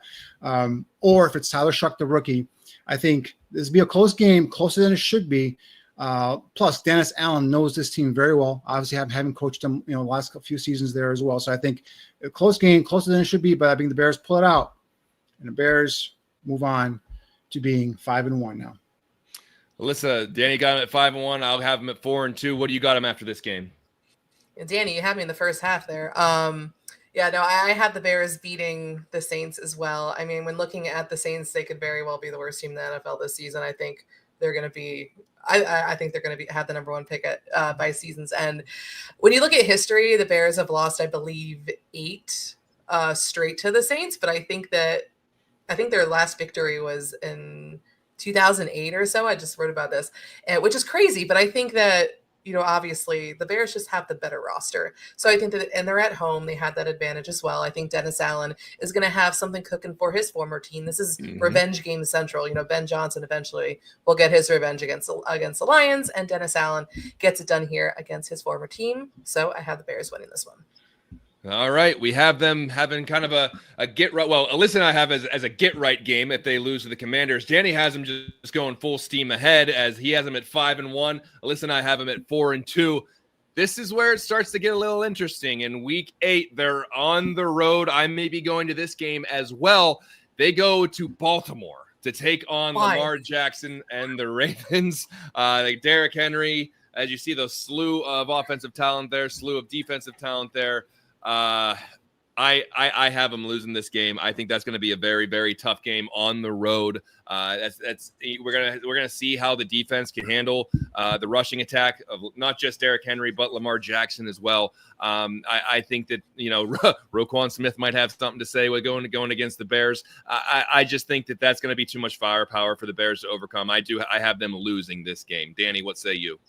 or if it's Tyler Shuck, the rookie. I think this will be a close game, closer than it should be. Plus, Dennis Allen knows this team very well. Obviously, having coached them, the last few seasons there as well. So I think a close game, closer than it should be. But I think the Bears pull it out, and the Bears move on to being 5-1 now. Alyssa, Danny got him at 5-1. I'll have him at 4-2. What do you got him after this game? Danny, you had me in the first half there. I had the Bears beating the Saints as well. I mean, when looking at the Saints, they could very well be the worst team in the NFL this season. I think they're going to be. I think they're going to have the number 1 pick by season's end. When you look at history, the Bears have lost, I believe, 8 straight to the Saints. But I think their last victory was in 2008 or so. I just wrote about this, which is crazy. But I think that. Obviously the Bears just have the better roster. So I think that, and they're at home, they had that advantage as well. I think Dennis Allen is going to have something cooking for his former team. This is revenge game central. Ben Johnson eventually will get his revenge against the Lions, and Dennis Allen gets it done here against his former team. So I have the Bears winning this one. All right, we have them having kind of a get right. Well, Alyssa and I have as a get right game if they lose to the Commanders. Danny has them just going full steam ahead as he has them at 5-1. Alyssa and I have them at 4-2. This is where it starts to get a little interesting. In week 8, they're on the road. I may be going to this game as well. They go to Baltimore to take on Lamar Jackson and the Ravens. Derrick Henry, as you see, the slew of offensive talent there, slew of defensive talent there. I have them losing this game. I think that's going to be a very, very tough game on the road. We're gonna see how the defense can handle the rushing attack of not just Derrick Henry but Lamar Jackson as well. I think that Roquan Smith might have something to say with going against the Bears. I just think that that's going to be too much firepower for the Bears to overcome. I have them losing this game. Danny, what say you?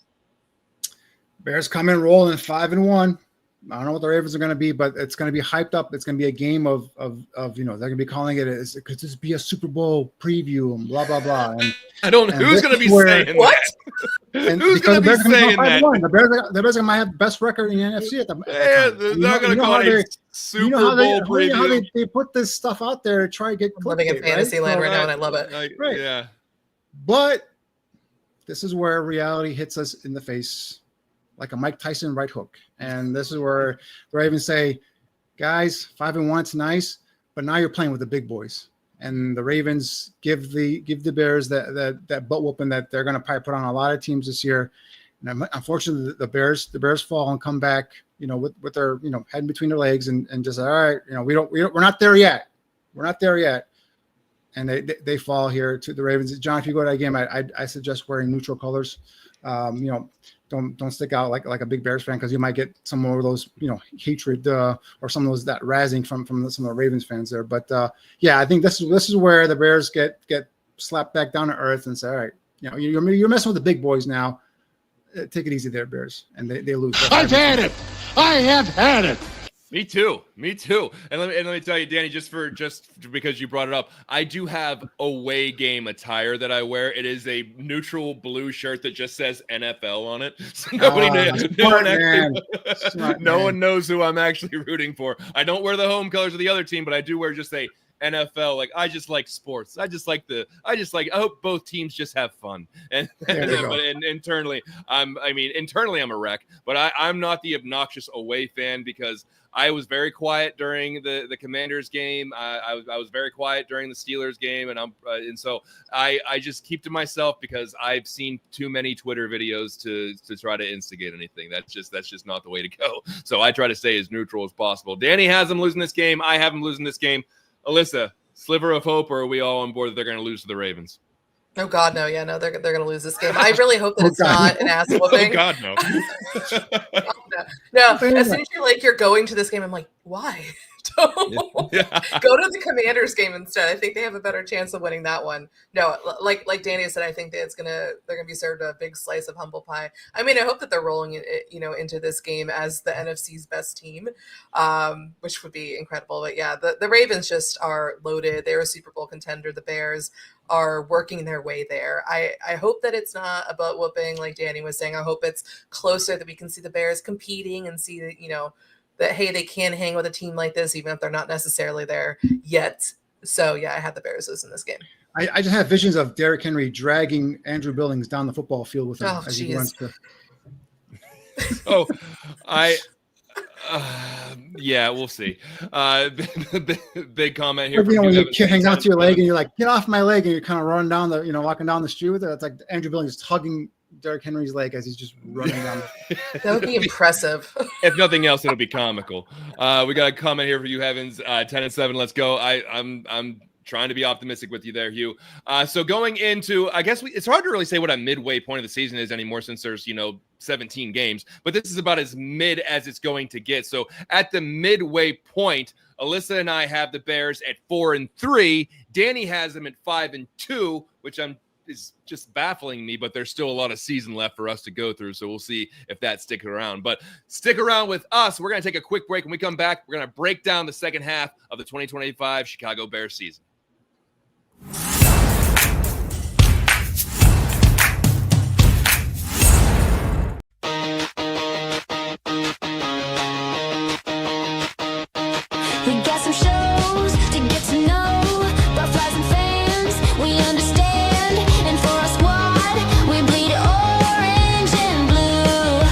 Bears come in rolling 5-1. I don't know what the Ravens are going to be, but it's going to be hyped up. It's going to be a game of they're going to be calling it could this be a Super Bowl preview and blah blah blah. And I don't know who's going to be saying what. And who's going to be saying that? The Bears might have the best record in the NFC at the they're not going to call it a Super Bowl preview. You know how they put this stuff out there to try to get living in fantasy land right now, and I love it. Right. Yeah. But this is where reality hits us in the face like a Mike Tyson right hook. And this is where the Ravens say, guys, 5-1, it's nice, but now you're playing with the big boys. And the Ravens give the Bears that butt whooping that they're going to probably put on a lot of teams this year. And unfortunately, the Bears fall and come back, with their head between their legs and just all right, we're not there yet. We're not there yet. and they fall here to the Ravens. John, if you go to that game, I suggest wearing neutral colors. Don't stick out like a big Bears fan, because you might get some more of those, hatred or some of those that razzing from some of the Ravens fans there. But I think this is where the Bears get slapped back down to earth and say, all right, you're messing with the big boys now. Take it easy there, Bears, and they lose. I've had it. I have had it. Me too. And let me tell you, Danny, just because you brought it up, I do have away game attire that I wear. It is a neutral blue shirt that just says NFL on it. So no one knows who I'm actually rooting for. I don't wear the home colors of the other team, but I do wear just a NFL. Like, I just like sports. I hope both teams just have fun. And internally, I'm a wreck, but I'm not the obnoxious away fan, because I was very quiet during the Commanders game. I was very quiet during the Steelers game, and so I just keep to myself, because I've seen too many Twitter videos to try to instigate anything. That's just not the way to go. So I try to stay as neutral as possible. Danny has them losing this game. I have them losing this game. Alyssa, sliver of hope, or are we all on board that they're going to lose to the Ravens? Oh God, no! Yeah, no, they're going to lose this game. I really hope that it's not an ass whooping. Oh God, no! No. As soon as you're going to this game, I'm like, why? Go to the Commanders game instead. I think they have a better chance of winning that one. No, like Danny said, I think that they're gonna be served a big slice of humble pie. I mean, I hope that they're rolling it, into this game as the NFC's best team, which would be incredible. But yeah, the Ravens just are loaded. They're a Super Bowl contender. The Bears are working their way there. I hope that it's not a butt whooping like Danny was saying. I hope it's closer, that we can see the Bears competing and see that, that, hey, they can hang with a team like this, even if they're not necessarily there yet. So, yeah, I had the Bears losing this game. I just have visions of Derrick Henry dragging Andrew Billings down the football field with him as he runs to. Yeah, we'll see. Big comment here. You hang on to your leg and you're like, get off my leg, and you're kind of running down walking down the street with it. It's like Andrew Billings just hugging Derrick Henry's leg as he's just running down. That would be impressive. If nothing else, it'll be comical. We got a comment here for you, Heavens. 10-7. Let's go. I'm trying to be optimistic with you there, Hugh. So going into, I guess it's hard to really say what a midway point of the season is anymore, since there's 17 games. But this is about as mid as it's going to get. So at the midway point, Alyssa and I have the Bears at 4-3. Danny has them at 5-2, which is just baffling me, but there's still a lot of season left for us to go through, so we'll see if that sticks around. But stick around with us. We're going to take a quick break. When we come back, we're going to break down the second half of the 2025 Chicago Bears season. We got some shows to get to know, butterflies and fans, we understand, and for our squad, we bleed orange and blue.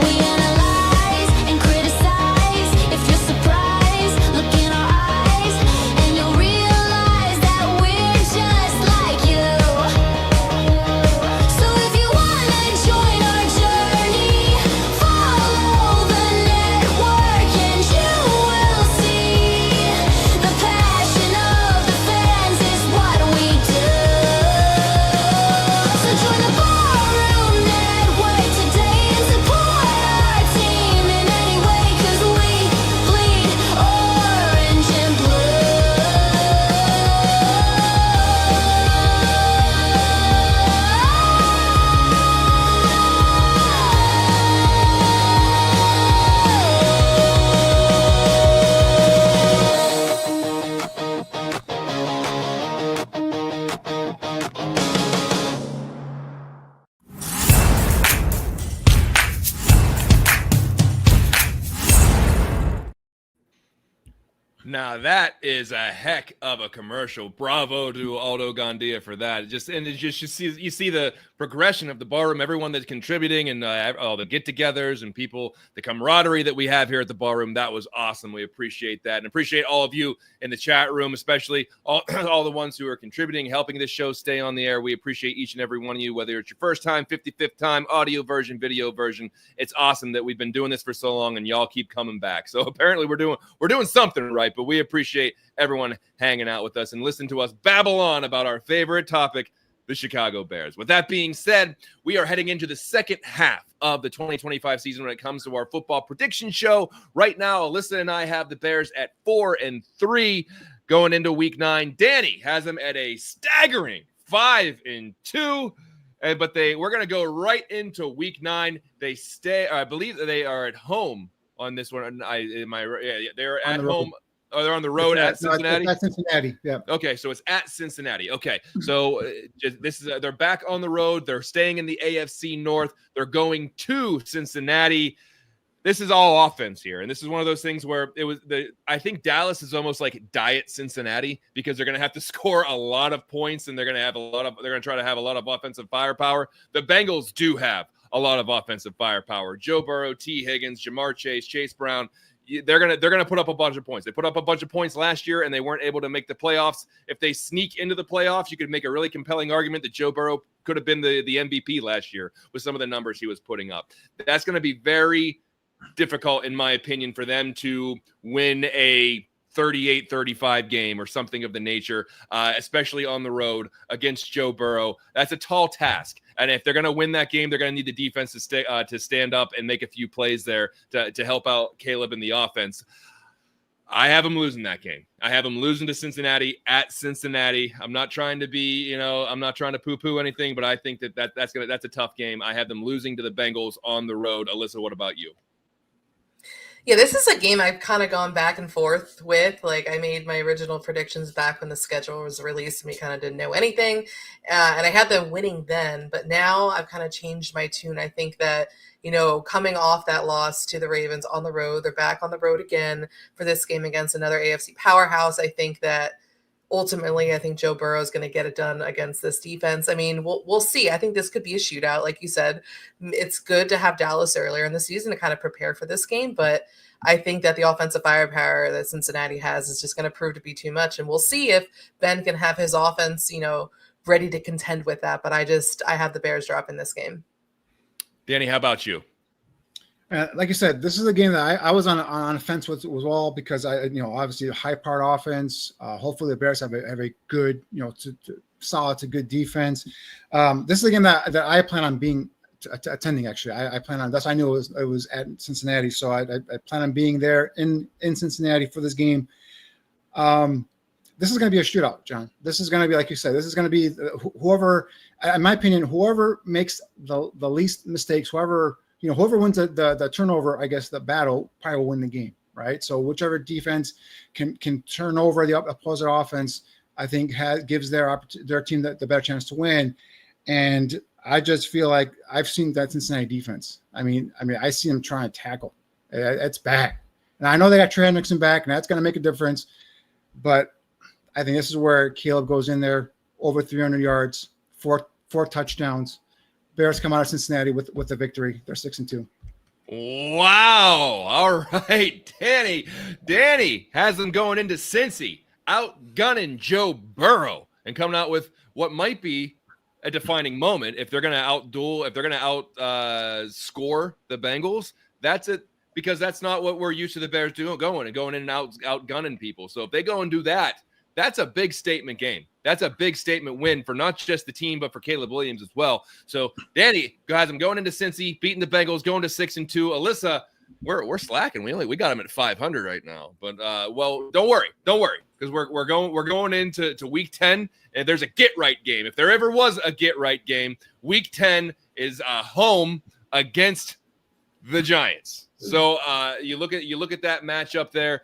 We analyze and criticize. If you're surprised, look in our eyes, and you'll realize that we're just like you. So if you wanna join our journey, follow the network, and you will see the passion of the fans is what we do. So join the Ballroom Network today and support our team in any way, 'cause we bleed orange and Now that is a heck of a commercial. Bravo to Aldo Gandia for that. You see the progression of the Ballroom, everyone that's contributing, and all the get-togethers and people, the camaraderie that we have here at the Ballroom. That was awesome. We appreciate that, and appreciate all of you in the chat room, especially all the ones who are contributing, helping this show stay on the air. We appreciate each and every one of you, whether it's your first time, 55th time, audio version, video version. It's awesome that we've been doing this for so long, and y'all keep coming back. So apparently we're doing something right, but we appreciate everyone hanging out with us and listening to us babble on about our favorite topic, the Chicago Bears. With that being said, we are heading into the second half of the 2025 season when it comes to our football prediction show. Right now, Alyssa and I have the Bears at 4-3 going into week 9. Danny has them at a staggering 5-2. But we're going to go right into week 9. I believe that they are at home on this one. They're at home. Oh, they're on the road at Cincinnati? At Cincinnati, yeah. Okay, so it's at Cincinnati. Okay, so they're back on the road. They're staying in the AFC North. They're going to Cincinnati. This is all offense here, and this is one of those things where I think Dallas is almost like diet Cincinnati because they're going to have to score a lot of points, and they're going to try to have a lot of offensive firepower. The Bengals do have a lot of offensive firepower. Joe Burrow, T. Higgins, Jamar Chase, Chase Brown. They're gonna put up a bunch of points. They put up a bunch of points last year, and they weren't able to make the playoffs. If they sneak into the playoffs, you could make a really compelling argument that Joe Burrow could have been the MVP last year with some of the numbers he was putting up. That's going to be very difficult, in my opinion, for them to win a 38-35 game or something of the nature, especially on the road against Joe Burrow. That's a tall task. And if they're going to win that game, they're going to need the defense to stand up and make a few plays there to help out Caleb in the offense. I have them losing that game. I have them losing to Cincinnati at Cincinnati. I'm not trying to be, I'm not trying to poo-poo anything, but I think that's a tough game. I have them losing to the Bengals on the road. Alyssa, what about you? Yeah, this is a game I've kind of gone back and forth with. Like, I made my original predictions back when the schedule was released and we kind of didn't know anything. And I had them winning then, but now I've kind of changed my tune. I think that, coming off that loss to the Ravens on the road, they're back on the road again for this game against another AFC powerhouse. I think that ultimately, I think Joe Burrow is going to get it done against this defense. I mean, we'll see. I think this could be a shootout. Like you said, it's good to have Dallas earlier in the season to kind of prepare for this game, but I think that the offensive firepower that Cincinnati has is just going to prove to be too much. And we'll see if Ben can have his offense, ready to contend with that. But I have the Bears dropping this game. Danny, how about you? Like you said, this is a game that I was on a fence with all because obviously a high-powered offense. Hopefully the Bears have a good, solid to good defense. This is a game that I plan on being attending. Actually, I plan on. That's I knew it was at Cincinnati, so I plan on being there in Cincinnati for this game. This is going to be a shootout, John. This is going to be, like you said, this is going to be whoever, in my opinion, whoever makes the least mistakes, whoever wins the turnover, I guess the battle probably will win the game, right? So whichever defense can turn over the opposite offense, I think gives their team the better chance to win. And I just feel like I've seen that Cincinnati defense. I mean, I see them trying to tackle. It's bad. And I know they got Trey Hendrickson back, and that's going to make a difference. But I think this is where Caleb goes in there, over 300 yards, four touchdowns. Bears come out of Cincinnati with the victory. They're 6-2. Wow. All right. Danny has them going into Cincy, outgunning Joe Burrow and coming out with what might be a defining moment. If they're going to score the Bengals, that's it, because that's not what we're used to the Bears doing, going in and outgunning people. So if they go and do that, that's a big statement game. That's a big statement win for not just the team, but for Caleb Williams as well. So Danny has them going into Cincy, beating the Bengals, going to 6-2. Alyssa, we're slacking. We got them at 500 right now. But well, don't worry, because we're going into week 10, and there's a get right game. If there ever was a get right game, week 10 is home against the Giants. So you look at that matchup there.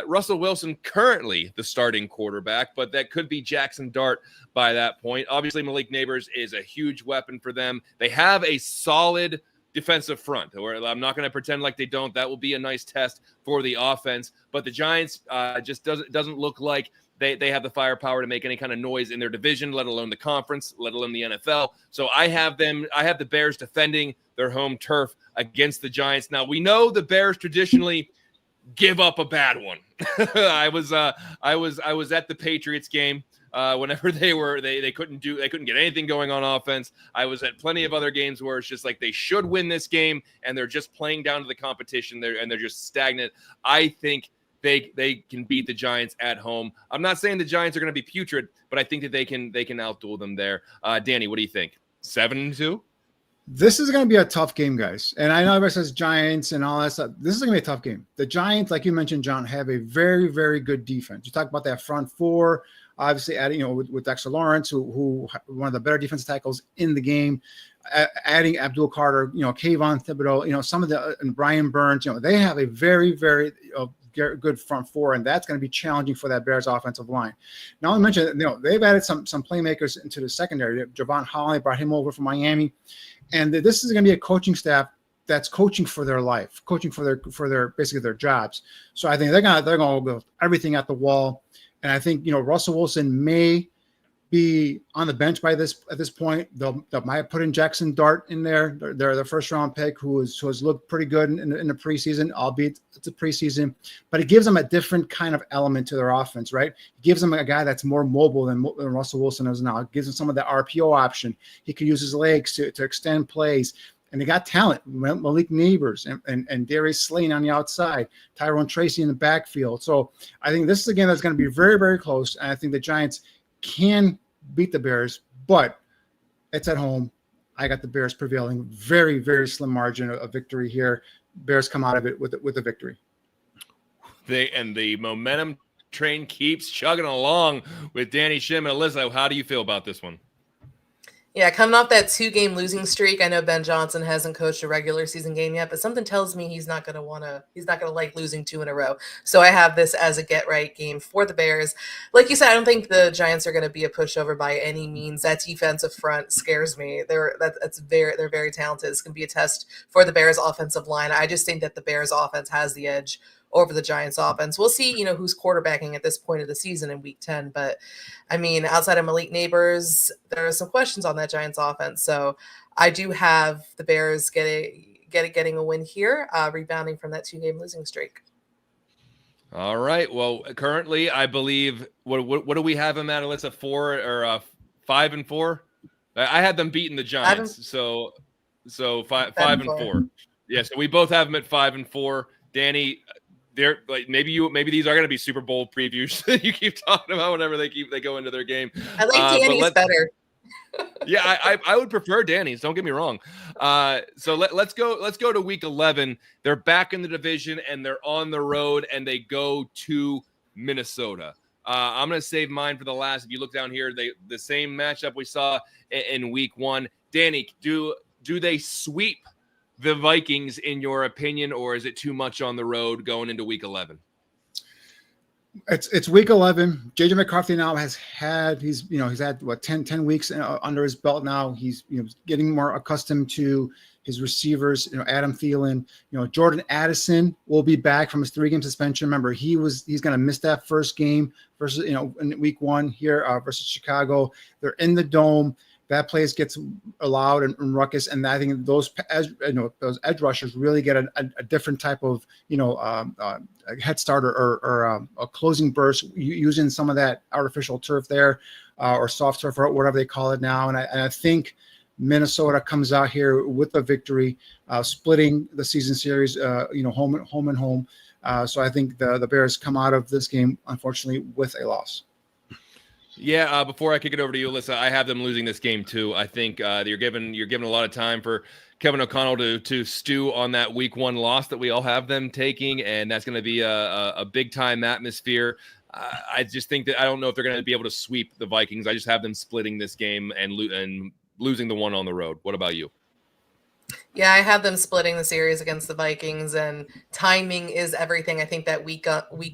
Russell Wilson currently the starting quarterback, but that could be Jackson Dart by that point. Obviously, Malik Neighbors is a huge weapon for them. They have a solid defensive front. I'm not going to pretend like they don't. That will be a nice test for the offense. But the Giants just doesn't look like they have the firepower to make any kind of noise in their division, let alone the conference, let alone the NFL. So I have the Bears defending their home turf against the Giants. Now, we know the Bears traditionally give up a bad one. I was at the Patriots game whenever they couldn't get anything going on offense. I was at plenty of other games where it's just like they should win this game and they're just playing down to the competition there and they're just stagnant. I think they can beat the Giants at home. I'm not saying the Giants are going to be putrid, but I think that they can outduel them there. Danny, what do you think? 7-2? This is going to be a tough game, guys. And I know everybody says Giants and all that stuff. This is going to be a tough game. The Giants, like you mentioned, John, have a very, very good defense. You talk about that front four, obviously adding, with Dexter Lawrence, who one of the better defensive tackles in the game, adding Abdul Carter, Kayvon Thibodeau, some of the, and Brian Burns, they have a very, very good front four, and that's going to be challenging for that Bears offensive line. Now I mentioned, they've added some playmakers into the secondary. Javon Holly brought him over from Miami, and this is going to be a coaching staff that's coaching for their life, coaching for their basically their jobs. So I think they're going to go everything at the wall, and I think Russell Wilson may be on the bench at this point. They'll might put in Jackson Dart in there. They're the first round pick who has looked pretty good in the preseason, albeit it's a preseason, but it gives them a different kind of element to their offense, right? It gives them a guy that's more mobile than Russell Wilson is now. It gives them some of the RPO option. He could use his legs to extend plays. And they got talent, Malik Neighbors and Darius Slayton on the outside, Tyrone Tracy in the backfield. So I think this is a game that's going to be very, very close. And I think the Giants can beat the Bears, but it's at home. I got the Bears prevailing, very, very slim margin of victory here. Bears come out of it with a victory. The momentum train keeps chugging along with Danny Shim and Alyssa. How do you feel about this one? Yeah, coming off that 2-game losing streak, I know Ben Johnson hasn't coached a regular season game yet, but something tells me he's not going to like losing 2 in a row. So I have this as a get-right game for the Bears. Like you said, I don't think the Giants are going to be a pushover by any means. That defensive front scares me. They're very talented. It's going to be a test for the Bears offensive line. I just think that the Bears offense has the edge over the Giants offense. We'll see, who's quarterbacking at this point of the season in week 10. But I mean, outside of Malik Neighbors, there are some questions on that Giants offense. So I do have the Bears getting a win here, rebounding from that 2-game losing streak. All right. Well, currently, I believe what do we have them at? Alyssa, 5-4. I had them beating the Giants. So 5-4. Yeah. So we both have them at 5-4. Danny, they're like maybe these are going to be Super Bowl previews that you keep talking about whenever they go into their game. I like Danny's better. Yeah, I would prefer Danny's. Don't get me wrong. So let's go to week 11. They're back in the division and they're on the road and they go to Minnesota. I'm going to save mine for the last. If you look down here, the same matchup we saw in week 1. Danny, do they sweep the Vikings in your opinion, or is it too much on the road going into week 11? It's week 11. JJ McCarthy now he's had what 10 weeks under his belt now. He's getting more accustomed to his receivers. Adam Thielen, Jordan Addison will be back from his 3-game suspension. Remember, he's going to miss that first game versus in week 1 here versus Chicago. They're in the dome. That place gets loud and ruckus, and I think those edge rushers really get a different type of head start or a closing burst using some of that artificial turf there or soft turf or whatever they call it now. And I think Minnesota comes out here with a victory, splitting the season series, home and home. So I think the Bears come out of this game, unfortunately, with a loss. Yeah, before I kick it over to you, Alyssa, I have them losing this game too. I think you're giving a lot of time for Kevin O'Connell to stew on that week 1 loss that we all have them taking, and that's going to be a big time atmosphere. I just think that I don't know if they're going to be able to sweep the Vikings. I just have them splitting this game and losing the one on the road. What about you? Yeah, I have them splitting the series against the Vikings, and timing is everything. I think that week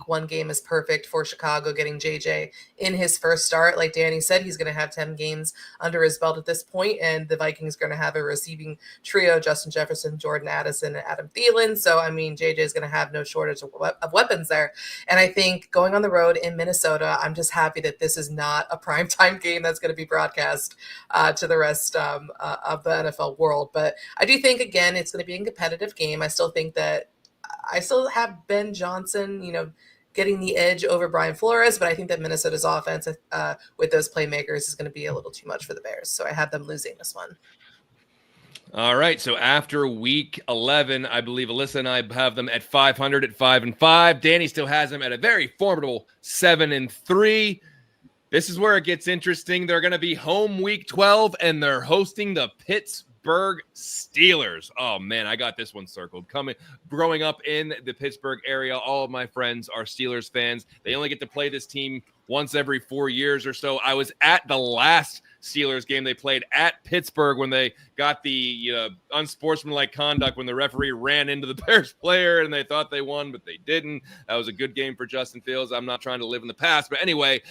1 game is perfect for Chicago, getting JJ in his first start. Like Danny said, he's going to have 10 games under his belt at this point, and the Vikings are going to have a receiving trio: Justin Jefferson, Jordan Addison, and Adam Thielen. So, I mean, JJ is going to have no shortage of weapons there. And I think going on the road in Minnesota, I'm just happy that this is not a primetime game that's going to be broadcast to the rest of the NFL world. But I do think, again, it's going to be a competitive game. I still have Ben Johnson, getting the edge over Brian Flores, but I think that Minnesota's offense with those playmakers is going to be a little too much for the Bears. So I have them losing this one. All right, so after week 11, I believe Alyssa and I have them at 500 at 5-5. Danny still has them at a very formidable 7-3. This is where it gets interesting. They're going to be home week 12, and they're hosting the Pittsburgh Steelers. Oh, man, I got this one circled. Growing up in the Pittsburgh area, all of my friends are Steelers fans. They only get to play this team once every 4 years or so. I was at the last Steelers game they played at Pittsburgh when they got the unsportsmanlike conduct when the referee ran into the Bears player and they thought they won, but they didn't. That was a good game for Justin Fields. I'm not trying to live in the past, but anyway,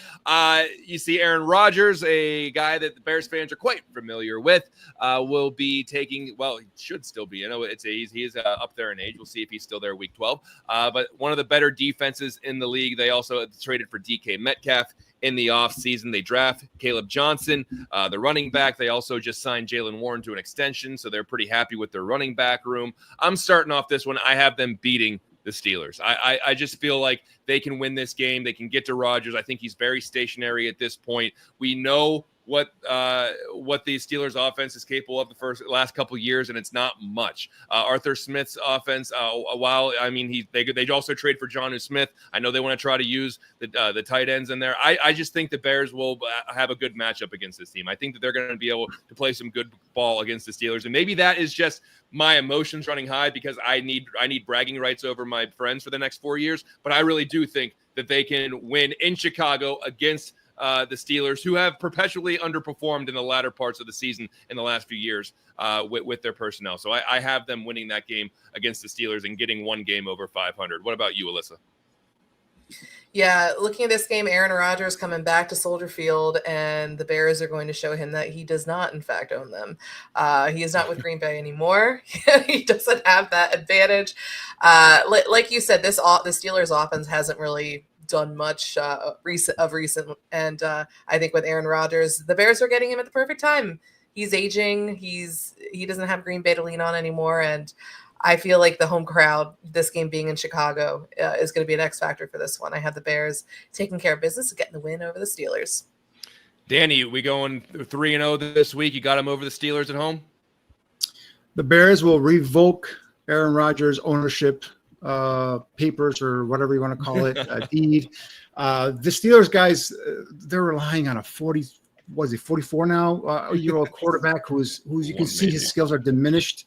you see Aaron Rodgers, a guy that the Bears fans are quite familiar with, will be taking, well, he should still be. I know he is up there in age. We'll see if he's still there week 12. But one of the better defenses in the league. They also traded for DK Metcalf in the offseason. They draft Caleb Johnson, the running back. They also just signed Jalen Warren to an extension, so they're pretty happy with their running back room. I'm starting off this one. I have them beating the Steelers. I just feel like they can win this game. They can get to Rodgers. I think he's very stationary at this point. We know what the Steelers offense is capable of the last couple years, and it's not much. Arthur Smith's offense, they also trade for Jonnu Smith. I know they want to try to use the tight ends in there. I just think the Bears will have a good matchup against this team. I think that they're going to be able to play some good ball against the Steelers, and maybe that is just my emotions running high because I need bragging rights over my friends for the next 4 years. But I really do think that they can win in Chicago against the Steelers, who have perpetually underperformed in the latter parts of the season in the last few years with their personnel. So I have them winning that game against the Steelers and getting one game over 500. What about you, Alyssa? Yeah, looking at this game, Aaron Rodgers coming back to Soldier Field, and the Bears are going to show him that he does not, in fact, own them. He is not with Green Bay anymore. He doesn't have that advantage. Like you said, the Steelers' offense hasn't really done much recent, and I think with Aaron Rodgers, the Bears are getting him at the perfect time. He's aging. He doesn't have Green Bay to lean on anymore, and I feel like the home crowd, this game being in Chicago, is going to be an X factor for this one. I have the Bears taking care of business and getting the win over the Steelers. Danny, we going 3-0 this week? You got them over the Steelers at home? The Bears will revoke Aaron Rodgers' ownership papers or whatever you want to call it, deed. The Steelers guys, they're relying on a 44 now year-old quarterback who's you can see his skills are diminished.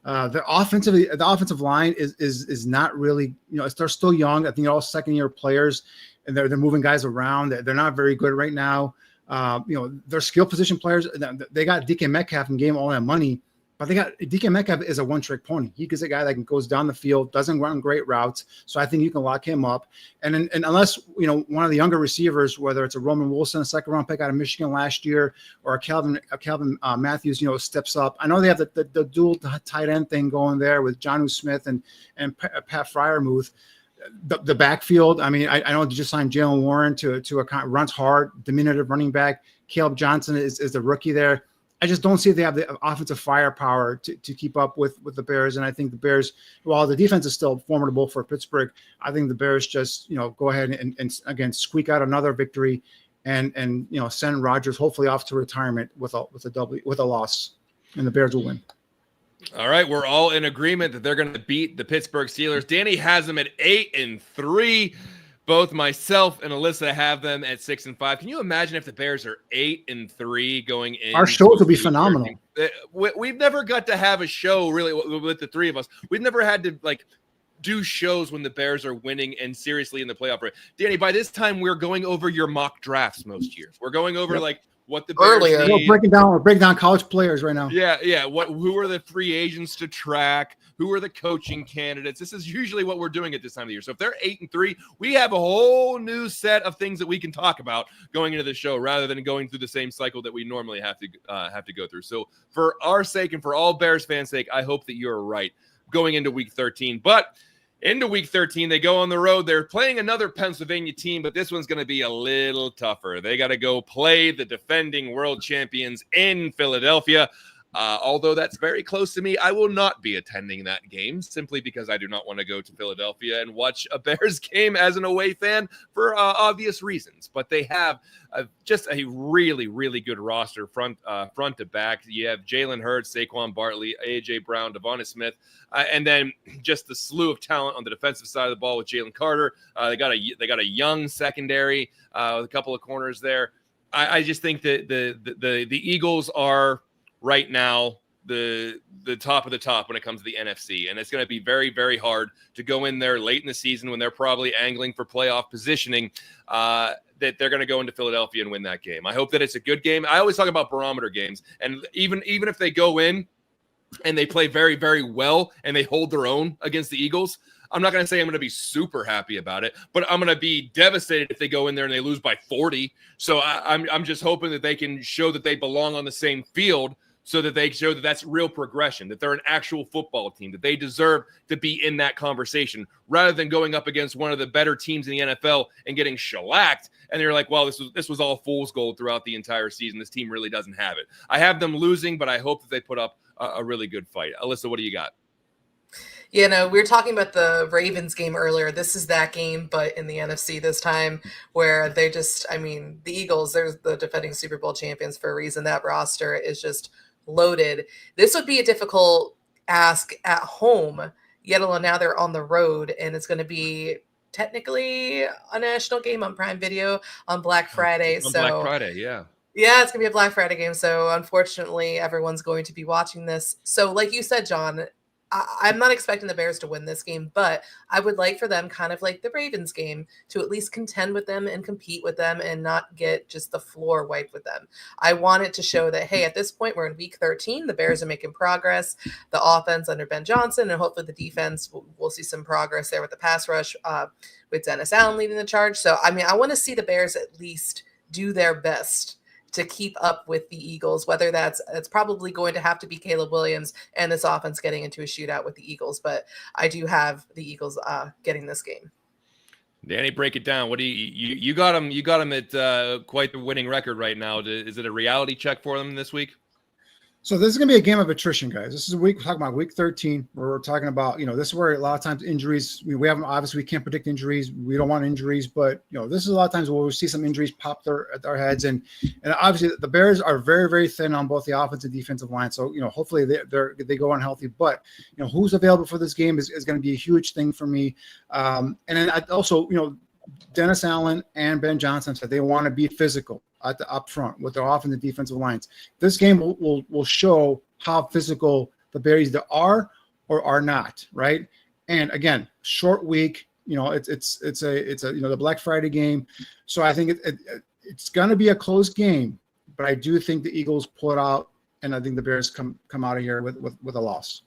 The offensive line is not really, they're still young. I think they're all second-year players, and they're moving guys around. They're not very good right now. They're skill position players. They got DK Metcalf and gave him all that money. But DK Metcalf is a one-trick pony. He's a guy that goes down the field, doesn't run great routes. So I think you can lock him up. And unless one of the younger receivers, whether it's a Roman Wilson, a second-round pick out of Michigan last year, or a Calvin Matthews, steps up. I know they have the dual tight end thing going there with Jonnu Smith and Pat Freiermuth. The backfield. I know they just signed Jalen Warren to a runs hard, diminutive running back. Caleb Johnson is the rookie there. I just don't see if they have the offensive firepower to keep up with the Bears. And I think the Bears, while the defense is still formidable for Pittsburgh, I think the Bears just, go ahead and again, squeak out another victory and send Rodgers hopefully off to retirement with a loss, and the Bears will win. All right. We're all in agreement that they're going to beat the Pittsburgh Steelers. Danny has them at 8-3. Both myself and Alyssa have them at 6-5. Can you imagine if the Bears are 8-3 going in? Our shows will be phenomenal. We've never got to have a show really with the three of us. We've never had to do shows when the Bears are winning and seriously in the playoff race. Danny, by this time we're going over your mock drafts most years. We're going over what the Bears Earlier. need. We're breaking down college players right now. Yeah. Who are the free agents to track? Who are the coaching candidates? This is usually what we're doing at this time of the year. So if they're 8-3, we have a whole new set of things that we can talk about going into the show, rather than going through the same cycle that we normally have to go through. So for our sake and for all Bears fans' sake, I hope that you're right going into Week 13. But into Week 13, they go on the road. They're playing another Pennsylvania team, but this one's going to be a little tougher. They got to go play the defending world champions in Philadelphia. Although that's very close to me, I will not be attending that game simply because I do not want to go to Philadelphia and watch a Bears game as an away fan for obvious reasons. But they have just a really, really good roster front to back. You have Jalen Hurts, Saquon Barkley, A.J. Brown, Devonta Smith, and then just the slew of talent on the defensive side of the ball with Jalen Carter. They got a young secondary with a couple of corners there. I just think that the Eagles are right now the top of the top when it comes to the NFC, and it's going to be very, very hard to go in there late in the season when they're probably angling for playoff positioning, that they're going to go into Philadelphia and win that game. I hope that it's a good game. I always talk about barometer games, and even if they go in and they play very, very well and they hold their own against the Eagles, I'm not going to say I'm going to be super happy about it, but I'm going to be devastated if they go in there and they lose by 40. So I'm just hoping that they can show that they belong on the same field, so that they show that that's real progression, that they're an actual football team, that they deserve to be in that conversation, rather than going up against one of the better teams in the NFL and getting shellacked. And you're like, well, this was all fool's gold throughout the entire season. This team really doesn't have it. I have them losing, but I hope that they put up a really good fight. Alyssa, what do you got? You know, we were talking about the Ravens game earlier. This is that game, but in the NFC this time, where they just, I mean, the Eagles, they're the defending Super Bowl champions for a reason. That roster is just loaded. This would be a difficult ask at home, yet alone now they're on the road, and it's going to be technically a national game on Prime Video on Black Friday. On Black Friday, yeah. Yeah, it's going to be a Black Friday game. So unfortunately, everyone's going to be watching this. So like you said, John, I'm not expecting the Bears to win this game, but I would like for them, kind of like the Ravens game, to at least contend with them and compete with them and not get just the floor wiped with them. I want it to show that, hey, at this point, we're in week 13. The Bears are making progress. The offense under Ben Johnson, and hopefully the defense, we'll see some progress there with the pass rush with Dennis Allen leading the charge. So, I mean, I want to see the Bears at least do their best to keep up with the Eagles, whether it's probably going to have to be Caleb Williams and this offense getting into a shootout with the Eagles. But I do have the Eagles getting this game. Danny, break it down. What do you got them? You got them at quite the winning record right now. Is it a reality check for them this week? So this is going to be a game of attrition, guys. This is we're talking about week 13, where we're talking about, this is where a lot of times injuries, we haven't, obviously we can't predict injuries. We don't want injuries, but this is a lot of times where we see some injuries pop at our heads. And obviously the Bears are very, very thin on both the offensive and defensive line. So, hopefully they go unhealthy, but who's available for this game is going to be a huge thing for me. And then I also, Dennis Allen and Ben Johnson said they want to be physical up front with their offensive and defensive lines. This game will show how physical the Bears either are or are not, right? And again, short week. It's the Black Friday game, so I think it's going to be a close game. But I do think the Eagles pull it out, and I think the Bears come out of here with a loss.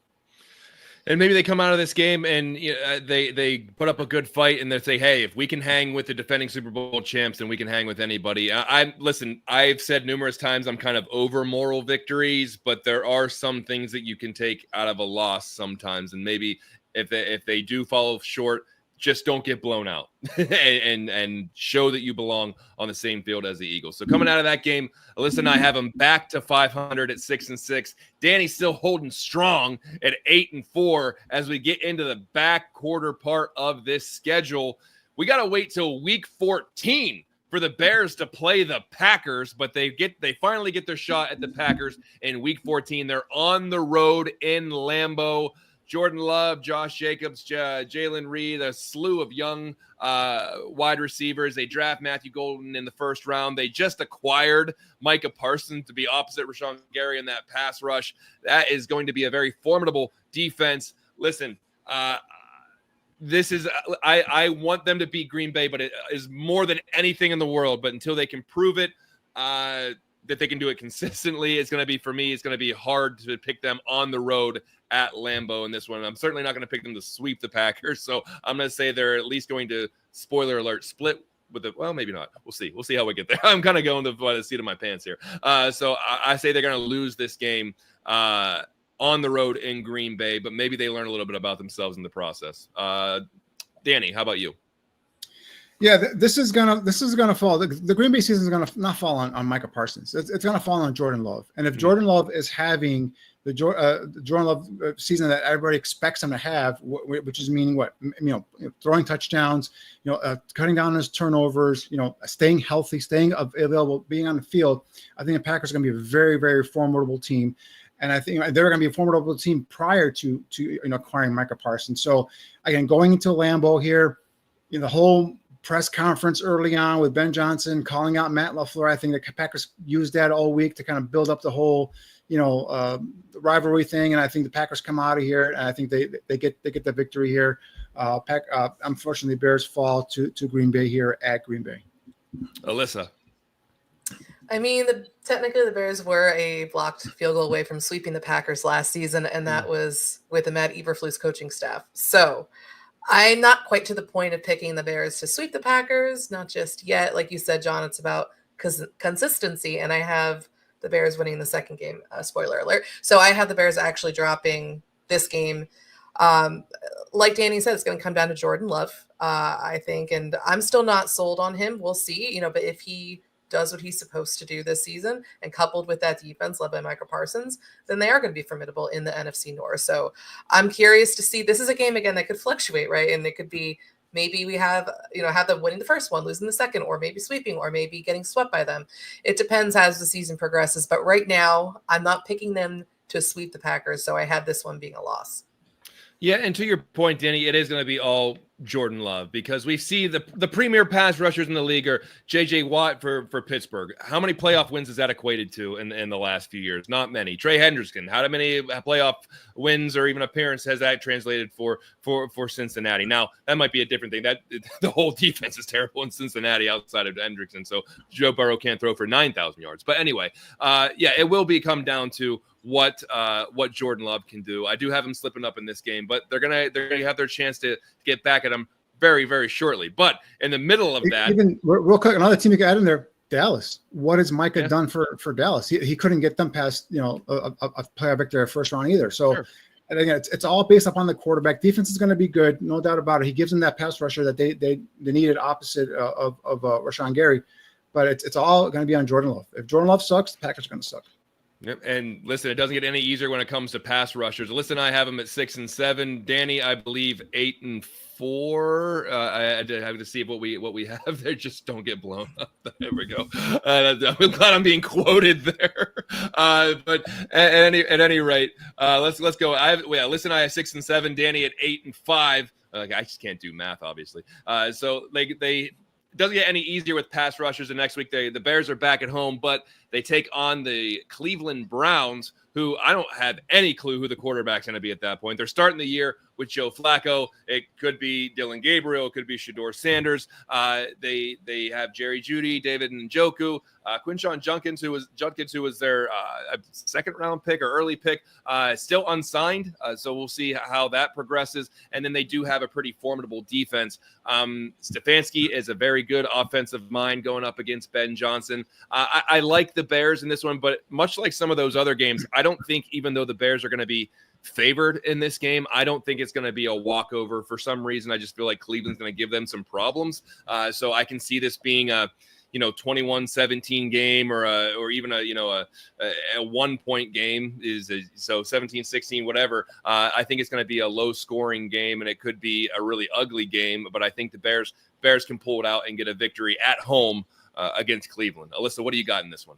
And maybe they come out of this game and they put up a good fight, and they say, hey, if we can hang with the defending Super Bowl champs, then we can hang with anybody. Listen, I've said numerous times I'm kind of over moral victories, but there are some things that you can take out of a loss sometimes. And maybe if they do fall short, just don't get blown out and show that you belong on the same field as the Eagles. So coming out of that game, Alyssa and I have them back to 500 at 6-6. Danny's still holding strong at 8-4 as we get into the back quarter part of this schedule. We got to wait till week 14 for the Bears to play the Packers, but they finally get their shot at the Packers in week 14. They're on the road in Lambeau. Jordan Love, Josh Jacobs, Jalen Reed, a slew of young wide receivers. They draft Matthew Golden in the first round. They just acquired Micah Parsons to be opposite Rashawn Gary in that pass rush. That is going to be a very formidable defense. Listen, this is I want them to beat Green Bay, but it is more than anything in the world. But until they can prove it, that they can do it consistently, it's going to be, for me, it's going to be hard to pick them on the road at Lambeau in this one. I'm certainly not going to pick them to sweep the Packers, so I'm going to say they're at least going to, spoiler alert, split with the, well, maybe not. We'll see. We'll see how we get there. I'm kind of going by the seat of my pants here. So I say they're going to lose this game on the road in Green Bay, but maybe they learn a little bit about themselves in the process. Danny, how about you? Yeah, this is gonna fall. The Green Bay season is gonna not fall on Micah Parsons. It's gonna fall on Jordan Love. And if Jordan Love is having the Jordan Love season that everybody expects him to have, which is meaning what, throwing touchdowns, cutting down his turnovers, staying healthy, staying available, being on the field, I think the Packers are going to be a very, very formidable team. And I think they're going to be a formidable team prior to acquiring Micah Parsons. So again, going into Lambeau here, the whole press conference early on with Ben Johnson calling out Matt LaFleur, I think the Packers used that all week to kind of build up the whole, rivalry thing. And I think the Packers come out of here, and I think they get the victory here. Unfortunately, Bears fall to Green Bay here at Green Bay. Alyssa. I mean, technically the Bears were a blocked field goal away from sweeping the Packers last season, and that was with the Matt Eberflus coaching staff. So I'm not quite to the point of picking the Bears to sweep the Packers, not just yet. Like you said, John, it's about consistency, and I have the Bears winning the second game. Spoiler alert. So I have the Bears actually dropping this game. Like Danny said, it's going to come down to Jordan Love, I think, and I'm still not sold on him. We'll see, but if he does what he's supposed to do this season, and coupled with that defense led by Micah Parsons, then they are going to be formidable in the NFC North. So I'm curious to see. This is a game again that could fluctuate, right? And it could be maybe we have them winning the first one, losing the second, or maybe sweeping, or maybe getting swept by them. It depends as the season progresses. But right now, I'm not picking them to sweep the Packers, so I had this one being a loss. Yeah, and to your point, Danny, it is going to be all Jordan Love, because we see the premier pass rushers in the league are J.J. Watt for Pittsburgh. How many playoff wins is that equated to in the last few years? Not many. Trey Hendrickson, how many playoff wins or even appearance has that translated for Cincinnati? Now, that might be a different thing. That the whole defense is terrible in Cincinnati outside of Hendrickson, so Joe Burrow can't throw for 9,000 yards. But anyway, it will come down to what Jordan Love can do. I do have him slipping up in this game, but they're gonna have their chance to get back at him very, very shortly. But in the middle of that, even real quick, another team you can add in there, Dallas. What has Micah done for Dallas? He couldn't get them past a playoff victory first round either. So sure. And again, it's all based upon the quarterback. Defense is going to be good, no doubt about it. He gives them that pass rusher that they needed opposite of Rashawn Gary, but it's all going to be on Jordan Love. If Jordan Love sucks, the Packers are going to suck. Yep. And listen, it doesn't get any easier when it comes to pass rushers. Listen, I have him at 6-7. Danny, I believe 8-4. I have to see what we have there. Just don't get blown up. There we go. I'm glad I'm being quoted there. But at any rate, let's go. Listen, I have 6-7. Danny at 8-5. I just can't do math, obviously. So they doesn't get any easier with pass rushers. And next week, the Bears are back at home, but they take on the Cleveland Browns, who I don't have any clue who the quarterback's going to be at that point. They're starting the year with Joe Flacco. It could be Dylan Gabriel. It could be Shedeur Sanders. They have Jerry Jeudy, David Njoku, Quinshon Judkins, who was their second round pick or early pick, still unsigned. So we'll see how that progresses. And then they do have a pretty formidable defense. Stefanski is a very good offensive mind going up against Ben Johnson. I like the Bears in this one, but much like some of those other games, I don't think, even though the Bears are going to be favored in this game, I don't think it's going to be a walkover. For some reason, I just feel like Cleveland's going to give them some problems. So I can see this being a 21-17 game or even a 1-point game so 17-16, whatever. I think it's going to be a low scoring game, and it could be a really ugly game, but I think the Bears can pull it out and get a victory at home against Cleveland. Alyssa, what do you got in this one?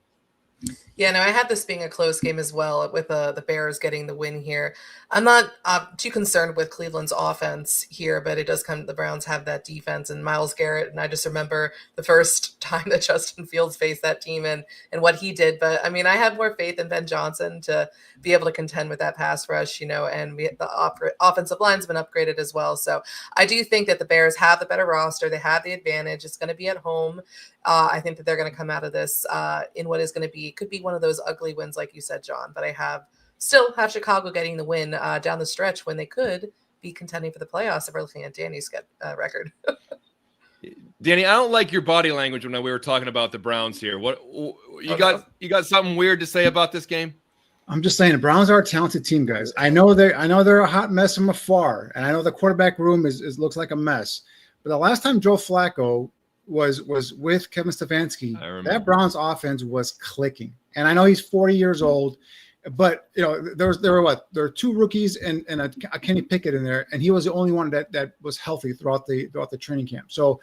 Yeah, no, I had this being a close game as well, with the Bears getting the win here. I'm not too concerned with Cleveland's offense here, but it does come, the Browns have that defense and Myles Garrett, and I just remember the first time that Justin Fields faced that team and what he did. But I mean, I have more faith in Ben Johnson to be able to contend with that pass rush, and the offensive line's been upgraded as well. So I do think that the Bears have the better roster. They have the advantage. It's going to be at home. I think that they're going to come out of this in what is going to be, could be one of those ugly wins, like you said, John. But I still have Chicago getting the win down the stretch when they could be contending for the playoffs if we're looking at Danny's record. Danny, I don't like your body language when we were talking about the Browns here. What you got something weird to say about this game? I'm just saying the Browns are a talented team, guys. I know they're a hot mess from afar, and I know the quarterback room looks like a mess. But the last time Joe Flacco was with Kevin Stefanski, that Browns offense was clicking. And I know he's 40 years old, but there were two rookies and a Kenny Pickett in there, and he was the only one that was healthy throughout the training camp. So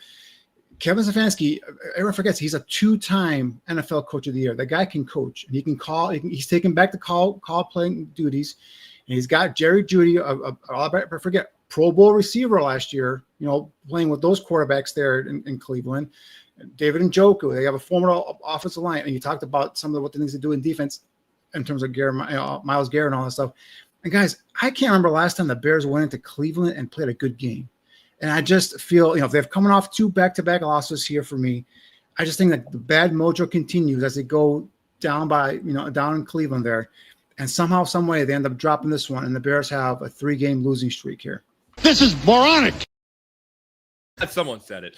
Kevin Stefanski, everyone forgets he's a 2-time NFL Coach of the Year. The guy can coach, and he can call. He's taken back the call playing duties, and he's got Jerry Jeudy, I forget, Pro Bowl receiver last year. Playing with those quarterbacks there in Cleveland. David Njoku, they have a formidable offensive line, and you talked about some of what the things they do in defense in terms of Myles Garrett and all that stuff. And guys, I can't remember last time the Bears went into Cleveland and played a good game. And I just feel, if they're coming off 2 back-to-back losses here for me, I just think that the bad mojo continues as they go down down in Cleveland there. And somehow, some way, they end up dropping this one, and the Bears have a 3-game losing streak here. This is moronic. Someone said it.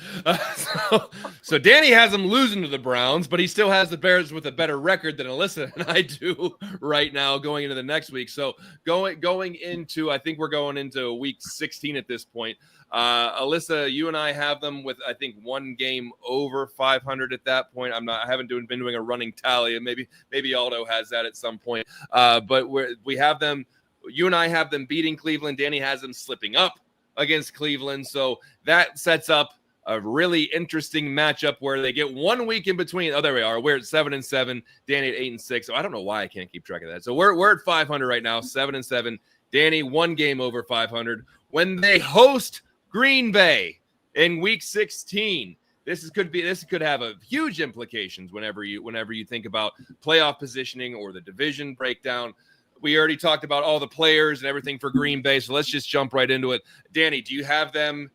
So Danny has them losing to the Browns, but he still has the Bears with a better record than Alyssa and I do right now going into the next week. So going into, I think we're going into week 16 at this point. Alyssa, you and I have them with, I think, 1 game over 500 at that point. I haven't been doing a running tally, and maybe Aldo has that at some point. But we have them. You and I have them beating Cleveland. Danny has them slipping up against Cleveland. So that sets up a really interesting matchup where they get 1 week in between. Oh, there we are. We're at 7-7. Danny at 8-6. So I don't know why I can't keep track of that. So we're at 500 right now, 7-7. Danny 1 game over 500. When they host Green Bay in week 16, this could have a huge implications whenever you think about playoff positioning or the division breakdown. We already talked about all the players and everything for Green Bay, so let's just jump right into it. Danny, do you have them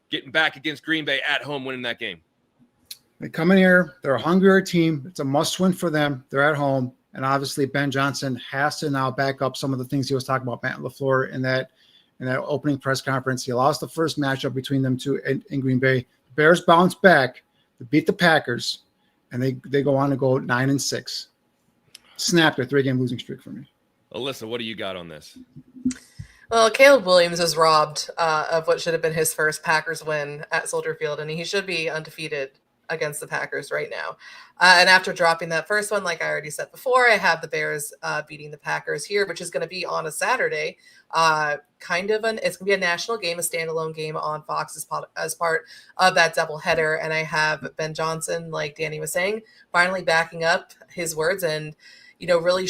getting back against Green Bay at home, winning that game? They come in here. They're a hungrier team. It's a must-win for them. They're at home, and obviously Ben Johnson has to now back up some of the things he was talking about, Matt LaFleur, in that opening press conference. He lost the first matchup between them two in Green Bay. The Bears bounce back to beat the Packers, and they go on to go 9-6. Snapped a 3-game losing streak for me. Alyssa, what do you got on this? Well, Caleb Williams was robbed of what should have been his first Packers win at Soldier Field, and he should be undefeated against the Packers right now. And after dropping that first one, like I already said before, I have the Bears beating the Packers here, which is going to be on a Saturday. It's going to be a national game, a standalone game on Fox as part of that doubleheader. And I have Ben Johnson, like Danny was saying, finally backing up his words and, really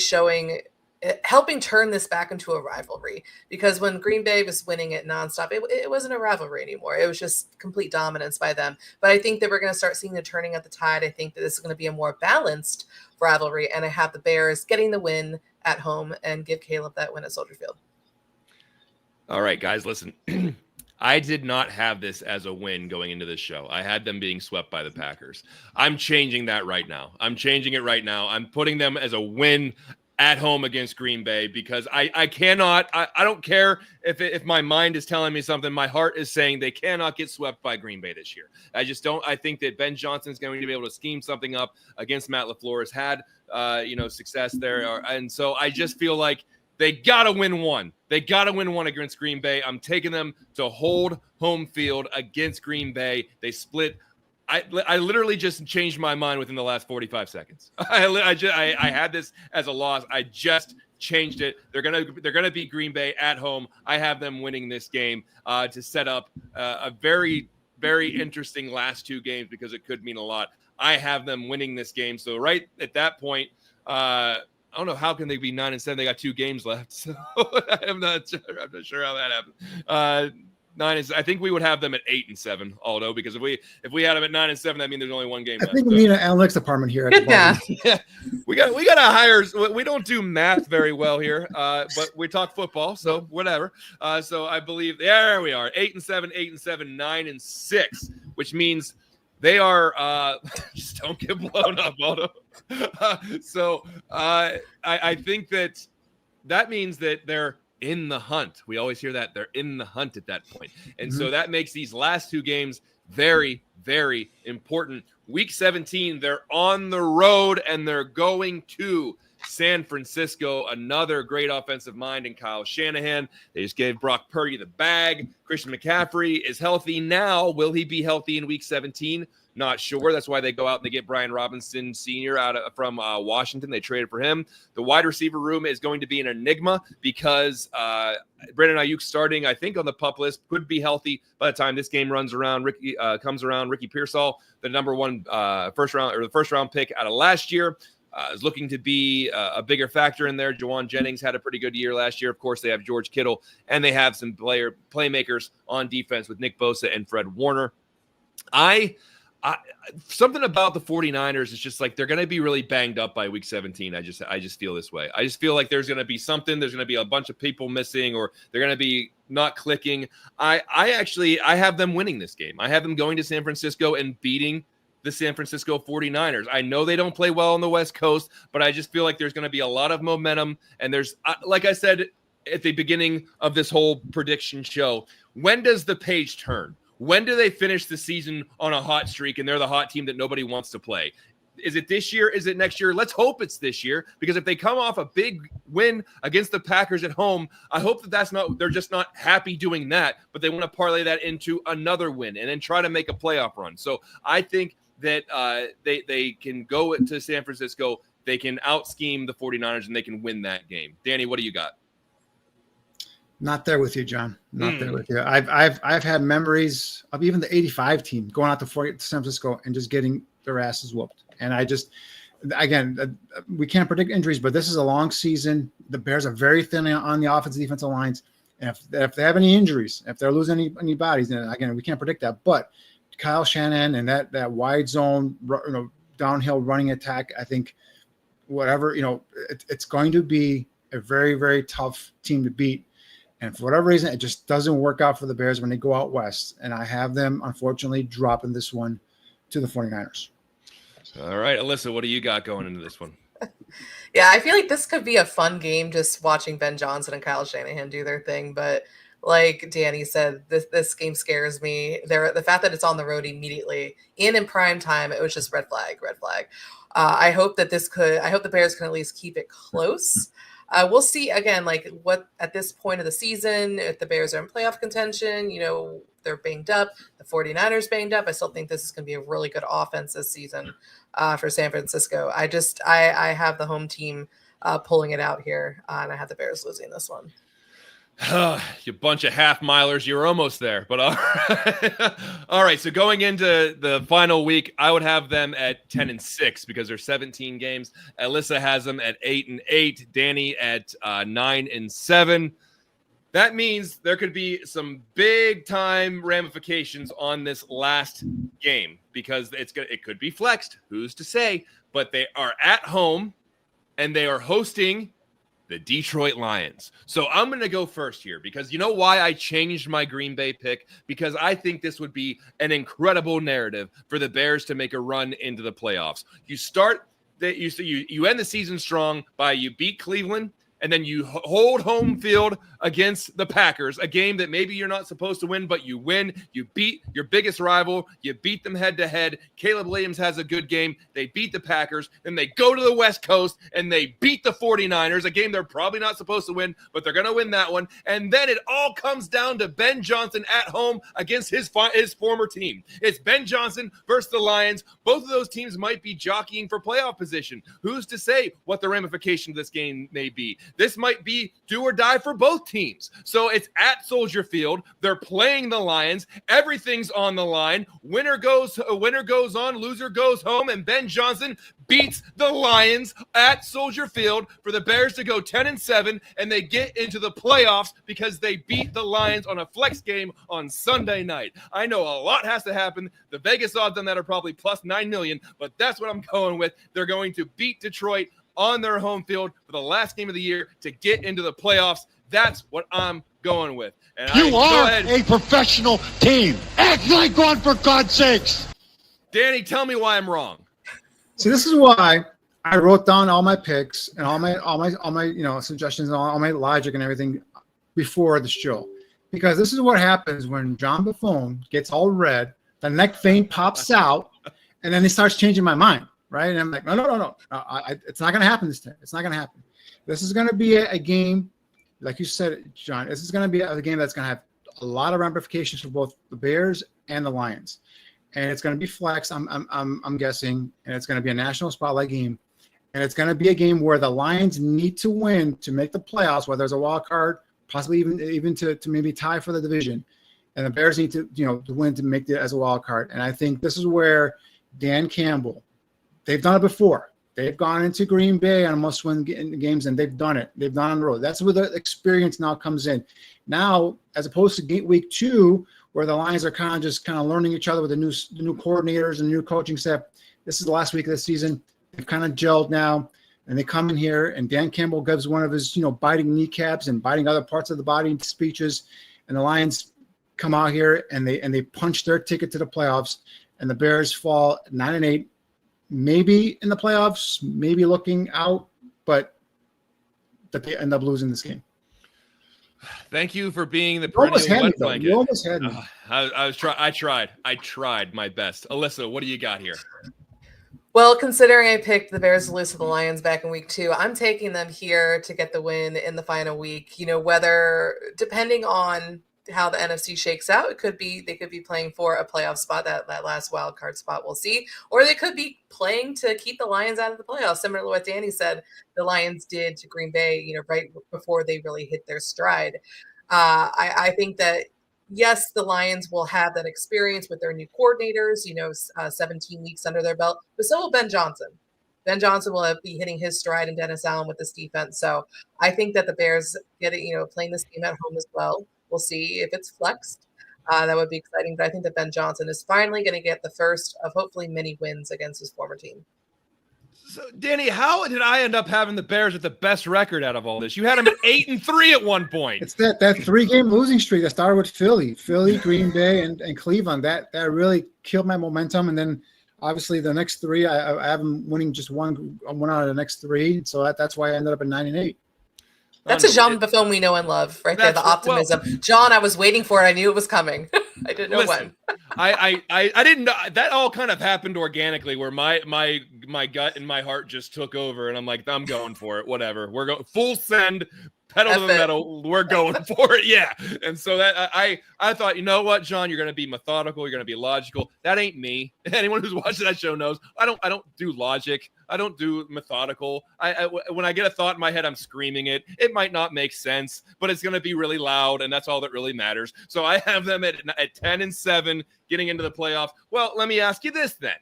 helping turn this back into a rivalry, because when Green Bay was winning it nonstop, it wasn't a rivalry anymore. It was just complete dominance by them. But I think that we're going to start seeing the turning of the tide. I think that this is going to be a more balanced rivalry, and I have the Bears getting the win at home and give Caleb that win at Soldier Field. All right, guys, listen. I did not have this as a win going into this show. I had them being swept by the Packers. I'm changing that right now. I'm putting them as a win at home against Green Bay, because I don't care if my mind is telling me something. My heart is saying they cannot get swept by Green Bay this year. I think that Ben Johnson is going to be able to scheme something up against Matt LaFleur. Has had, success there. And so I just feel like they got to win one. They got to win one against Green Bay. I'm taking them to hold home field against Green Bay. They split. I literally just changed my mind within the last 45 seconds. I had this as a loss. I just changed it. They're gonna beat Green Bay at home. I have them winning this game to set up a very, very interesting last 2 games, because it could mean a lot. I have them winning this game. So right at that point, I don't know how can they be 9-7. They got 2 games left, so I'm not sure how that happened. 9 I think we would have them at 8-7, Aldo, because if we had them at 9-7, that means there's only 1 game left. I think we need an analytics department here. Yeah. We got to hire. We don't do math very well here, but we talk football, so whatever. So I believe there we are, 8-7, 8-7, 9-6, which means they are just don't get blown up, Aldo. So I think that means that they're in the hunt. We always hear that they're in the hunt at that point. And so that makes these last 2 games very, very important. Week 17, they're on the road and they're going to San Francisco, another great offensive mind in Kyle Shanahan. They just gave Brock Purdy the bag. Christian McCaffrey is healthy now. Will he be healthy in week 17? Not sure. That's why they go out and they get Brian Robinson Sr. from Washington. They traded for him. The wide receiver room is going to be an enigma because Brandon Ayuk starting, I think, on the PUP list, could be healthy by the time this game runs around. Comes around. Ricky Pearsall, the number one first round pick out of last year, is looking to be a bigger factor in there. Jawan Jennings had a pretty good year last year. Of course, they have George Kittle, and they have some playmakers on defense with Nick Bosa and Fred Warner. Something about the 49ers is just like they're going to be really banged up by week 17. I just feel this way. I just feel like there's going to be something. There's going to be a bunch of people missing, or they're going to be not clicking. I have them winning this game. I have them going to San Francisco and beating the San Francisco 49ers. I know they don't play well on the West Coast, but I just feel like there's going to be a lot of momentum. And there's, like I said at the beginning of this whole prediction show, when does the page turn? When do they finish the season on a hot streak and they're the hot team that nobody wants to play? Is it this year? Is it next year? Let's hope it's this year, because if they come off a big win against the Packers at home, I hope they're just not happy doing that, but they want to parlay that into another win and then try to make a playoff run. So I think that they can go to San Francisco, they can out-scheme the 49ers, and they can win that game. Danny, what do you got? Not there with you, John. Not there with you. I've had memories of even the '85 team going out to San Francisco and just getting their asses whooped. And we can't predict injuries, but this is a long season. The Bears are very thin on the offensive defensive lines. And if they have any injuries, if they're losing any bodies, then again, we can't predict that. But Kyle Shanahan and that wide zone, downhill running attack, I think whatever, it's going to be a very, very tough team to beat. And for whatever reason, it just doesn't work out for the Bears when they go out west. And I have them, unfortunately, dropping this one to the 49ers. All right, Alyssa, what do you got going into this one? Yeah, I feel like this could be a fun game just watching Ben Johnson and Kyle Shanahan do their thing. But like Danny said, this game scares me. The fact that it's on the road immediately in prime time, it was just red flag. I hope that the Bears can at least keep it close. We'll see again, like what at this point of the season, if the Bears are in playoff contention, they're banged up, the 49ers banged up. I still think this is going to be a really good offense this season for San Francisco. I have the home team pulling it out here, and I have the Bears losing this one. You bunch of half-milers. You were almost there, but all right. So going into the final week, I would have them at 10-6 because there's 17 games. Alyssa has them at 8-8. Danny at 9-7. That means there could be some big-time ramifications on this last game because it could be flexed. Who's to say? But they are at home, and they are hosting the Detroit Lions. So I'm going to go first here because you know why I changed my Green Bay pick? Because I think this would be an incredible narrative for the Bears to make a run into the playoffs. You end the season strong by you beat Cleveland, and then you hold home field against the Packers, a game that maybe you're not supposed to win, but you win. You beat your biggest rival. You beat them head-to-head. Caleb Williams has a good game. They beat the Packers. Then they go to the West Coast, and they beat the 49ers, a game they're probably not supposed to win, but they're going to win that one. And then it all comes down to Ben Johnson at home against his former team. It's Ben Johnson versus the Lions. Both of those teams might be jockeying for playoff position. Who's to say what the ramification of this game may be? This might be do or die for both teams. So it's at Soldier Field. They're playing the Lions. Everything's on the line. Winner goes on, loser goes home, and Ben Johnson beats the Lions at Soldier Field for the Bears to go 10-7, and they get into the playoffs because they beat the Lions on a flex game on Sunday night. I know a lot has to happen. The Vegas odds on that are probably plus 9 million, but that's what I'm going with. They're going to beat Detroit on their home field for the last game of the year to get into the playoffs. That's what I'm going with. And you are a professional team. Act like one, for God's sakes. Danny, tell me why I'm wrong. See, this is why I wrote down all my picks and all my suggestions and all my logic and everything before the show. Because this is what happens when John Buffone gets all red, the neck vein pops out, and then he starts changing my mind. right? And I'm like, no. It's not going to happen this time. It's not going to happen. This is going to be a game, like you said, John. This is going to be a game that's going to have a lot of ramifications for both the Bears and the Lions, and it's going to be flex. I'm guessing, and it's going to be a national spotlight game, and it's going to be a game where the Lions need to win to make the playoffs, whether it's a wild card, possibly even to maybe tie for the division, and the Bears need to to win to make it as a wild card. And I think this is where Dan Campbell, they've done it before. They've gone into Green Bay on must-win games, and they've done it. They've done it on the road. That's where the experience now comes in. Now, as opposed to week 2, where the Lions are kind of learning each other with the new coordinators and new coaching staff, this is the last week of the season. They've kind of gelled now, and they come in here, and Dan Campbell gives one of his biting kneecaps and biting other parts of the body speeches, and the Lions come out here and they punch their ticket to the playoffs, and the Bears fall 9-8. Maybe in the playoffs, maybe looking out, but they end up losing this game. Thank you for being the You almost perennial had me, wet though. blanket. You almost had me. I tried my best. Alyssa, what do you got here? Well, considering I picked the Bears to lose to the Lions back in week 2, I'm taking them here to get the win in the final week. Whether depending on how the NFC shakes out, they could be playing for a playoff spot, that last wild card spot, we'll see, or they could be playing to keep the Lions out of the playoffs, similar to what Danny said the Lions did to Green Bay, right before they really hit their stride. I think that yes, the Lions will have that experience with their new coordinators, 17 weeks under their belt, but so will Ben Johnson. Ben Johnson will be hitting his stride in Dennis Allen with this defense. So I think that the Bears playing this game at home as well. We'll see if it's flexed. That would be exciting. But I think that Ben Johnson is finally going to get the first of hopefully many wins against his former team. So, Danny, how did I end up having the Bears with the best record out of all this? You had them at 8-3 at one point. It's that 3-game losing streak that started with Philly, Green Bay, and Cleveland. That really killed my momentum. And then obviously the next 3, I have them winning just one out of the next 3. So that's why I ended up at 9-8. That's a Jean Buffone we know and love, right there. The optimism, John. I was waiting for it. I knew it was coming. I didn't know when. I didn't know. That all kind of happened organically, where my gut and my heart just took over, and I'm like, I'm going for it. Whatever. We're going full send, pedal to the metal. We're going for it. Yeah. And so that I thought, you know what, John, you're going to be methodical. You're going to be logical. That ain't me. Anyone who's watching that show knows I don't do logic. I don't do methodical. When I get a thought in my head, I'm screaming it. It might not make sense, but it's going to be really loud, and that's all that really matters. So I have them at 10-7, getting into the playoffs. Well, let me ask you this then: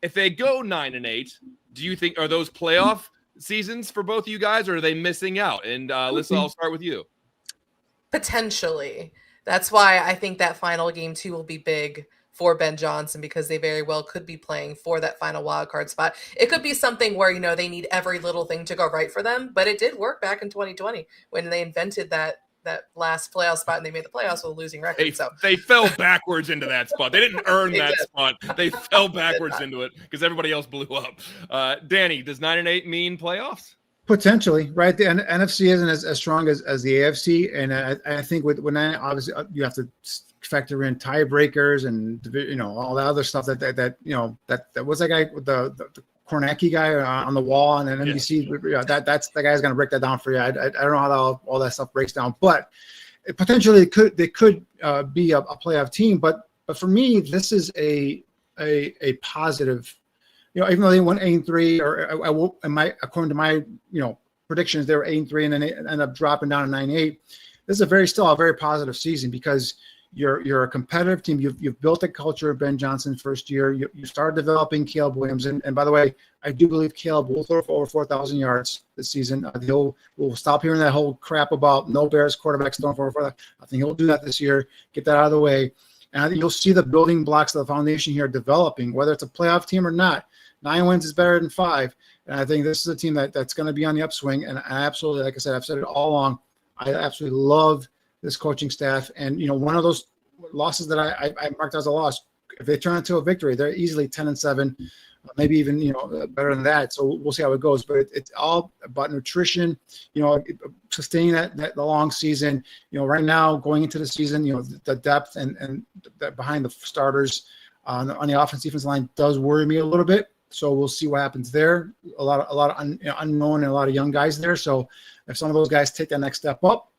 if they go 9-8, do you think are those playoff seasons for both of you guys, or are they missing out? And Alyssa, I'll start with you. Potentially. That's why I think that final game 2 will be big for Ben Johnson, because they very well could be playing for that final wild card spot. It could be something where, they need every little thing to go right for them, but it did work back in 2020 when they invented that last playoff spot and they made the playoffs with a losing record. They fell backwards into that spot. They didn't earn that spot. They fell backwards into it because everybody else blew up. Danny, does 9-8 mean playoffs? Potentially, right? The NFC isn't as strong as the AFC, and I think when obviously you have to factor in tiebreakers and all that other stuff that was that guy with the Kornacki guy on the wall on NBC. Yeah. That's the guy's going to break that down for you. I don't know how all that stuff breaks down, but potentially they could be a playoff team. But for me, this is a positive. Even though they went 8-3, or according to my predictions, they were 8-3 and then they end up dropping down to 9-8. This is still a very positive season because you're a competitive team. You've built a culture of Ben Johnson's first year. You started developing Caleb Williams, and by the way, I do believe Caleb will throw for over 4,000 yards this season. We'll stop hearing that whole crap about no Bears quarterbacks throwing for over 4,000. I think he'll do that this year. Get that out of the way, and I think you'll see the building blocks of the foundation here developing, whether it's a playoff team or not. 9 wins is better than 5, and I think this is a team that's going to be on the upswing. And I absolutely, like I said, I've said it all along, I absolutely love this coaching staff. And one of those losses that I marked as a loss, if they turn into a victory, they're easily 10-7, maybe even better than that. So we'll see how it goes. But it's all about nutrition, sustaining that the long season. Right now going into the season, the depth and behind the starters on the offense defense line does worry me a little bit. So we'll see what happens there. A lot of unknown and a lot of young guys there. So if some of those guys take that next step up,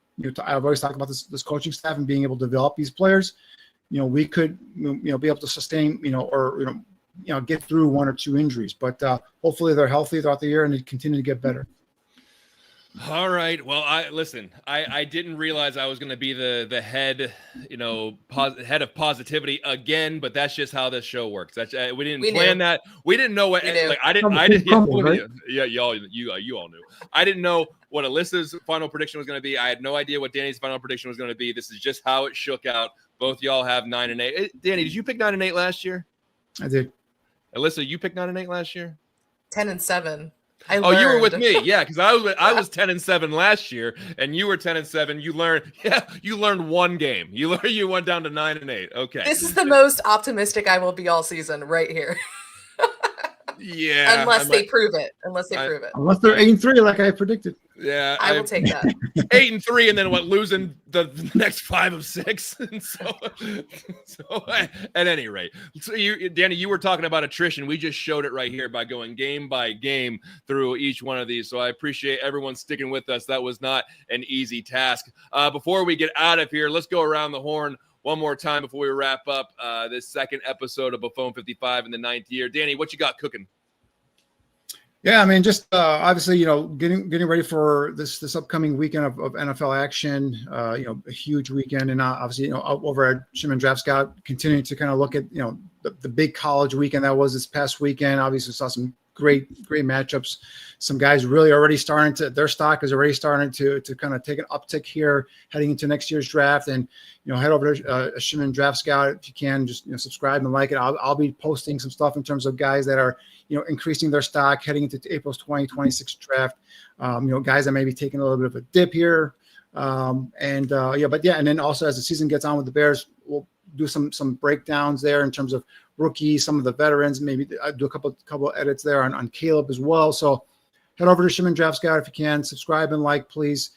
I've always talked about this coaching staff and being able to develop these players. We could be able to sustain or get through one or two injuries. But hopefully they're healthy throughout the year and they continue to get better. All right. Well, I didn't realize I was going to be the head, head of positivity again, but that's just how this show works. We didn't plan that. We didn't know what, I didn't, Right? yeah, you all knew. I didn't know what Alyssa's final prediction was going to be. I had no idea what Danny's final prediction was going to be. This is just how it shook out. Both y'all have 9-8. Danny, did you pick 9-8 last year? I did. Alyssa, you picked 9-8 last year? 10-7. You were with me, yeah, because I was 10-7 last year, and you were 10-7. You learned one game. You went down to 9-8. Okay, This is the most optimistic I will be all season, right here. Yeah, Unless they prove it. Unless they're 8-3, like I predicted. Yeah, I will take that. 8-3, and then losing the next 5 of 6. And so at any rate, so Danny, you were talking about attrition. We just showed it right here by going game by game through each one of these. So I appreciate everyone sticking with us. That was not an easy task. Before we get out of here, let's go around the horn one more time before we wrap up this second episode of Buffone 55 in the 9th year. Danny, what you got cooking? Yeah, I mean, just obviously, getting ready for this upcoming weekend of NFL action. A huge weekend, and obviously, over at Shimon Draft Scout, continuing to kind of look at the big college weekend that was this past weekend. Obviously, saw some great matchups. Some guys really already their stock is already starting to kind of take an uptick here heading into next year's draft. And head over to Shimon Draft Scout if you can. Just subscribe and like it. I'll be posting some stuff in terms of guys that are increasing their stock heading into April's 2026 draft. Guys that may be taking a little bit of a dip here. And then also as the season gets on with the Bears, we'll do some breakdowns there in terms of rookies, some of the veterans. Maybe I do a couple edits there on Caleb as well. So head over to Shimon Draft Scout if you can. Subscribe and like, please.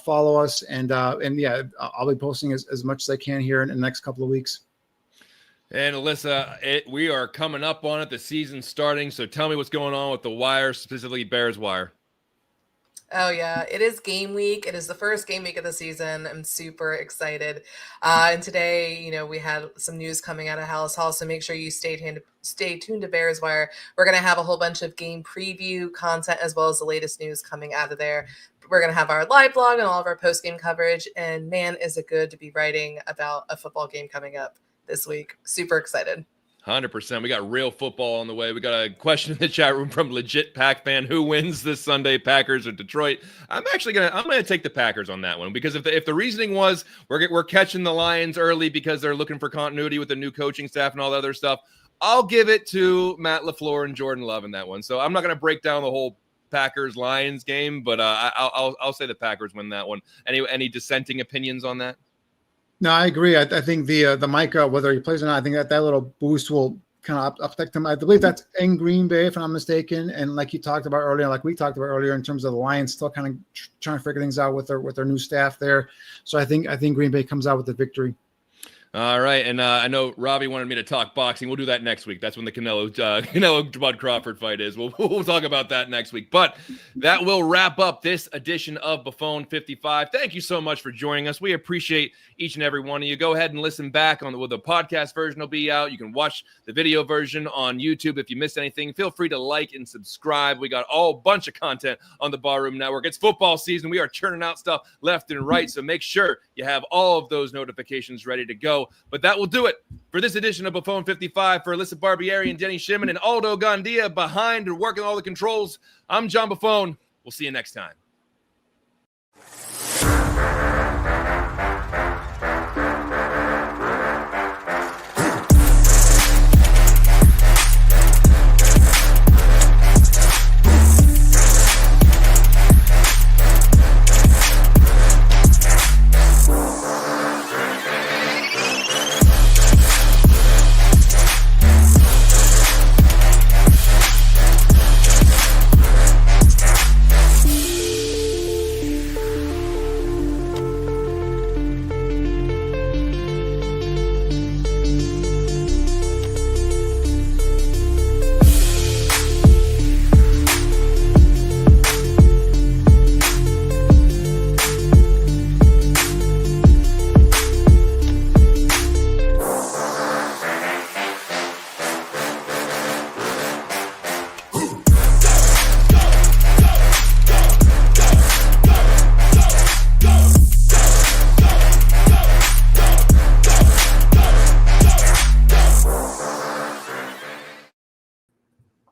Follow us, and I'll be posting as much as I can here in the next couple of weeks. And Alyssa, we are coming up on it. The season's starting, so tell me what's going on with the Wire, specifically Bears Wire. Oh, yeah. It is game week. It is the first game week of the season. I'm super excited. And today, we had some news coming out of Hallis Hall, so make sure you stay tuned to Bears Wire. We're going to have a whole bunch of game preview content as well as the latest news coming out of there. We're going to have our live blog and all of our post-game coverage. And man, is it good to be writing about a football game coming up this week. Super excited. 100%. We got real football on the way. We got a question in the chat room from Legit Pack Fan. Who wins this Sunday, Packers or Detroit? I'm gonna take the Packers on that one, because if the reasoning was we're catching the Lions early because they're looking for continuity with the new coaching staff and all the other stuff, I'll give it to Matt LaFleur and Jordan Love in that one. So I'm not gonna break down the whole Packers Lions game, but I'll say the Packers win that one. Any dissenting opinions on that? No, I agree. I think the Micah, whether he plays or not, I think that little boost will kind of affect him. I believe that's in Green Bay, if I'm not mistaken. And like we talked about earlier, in terms of the Lions still kind of trying to figure things out with their new staff there. So I think Green Bay comes out with the victory. All right, and I know Robbie wanted me to talk boxing. We'll do that next week. That's when the Canelo Bud Crawford fight is. We'll talk about that next week. But that will wrap up this edition of Buffone 55. Thank you so much for joining us. We appreciate each and every one of you. Go ahead and listen back the podcast version will be out. You can watch the video version on YouTube. If you missed anything, feel free to like and subscribe. We got a bunch of content on the Barroom Network. It's football season. We are churning out stuff left and right, so make sure you have all of those notifications ready to go. But that will do it for this edition of Buffone 55. For Alyssa Barbieri and Denny Shimon and Aldo Gandia behind and working all the controls, I'm John Buffone. We'll see you next time.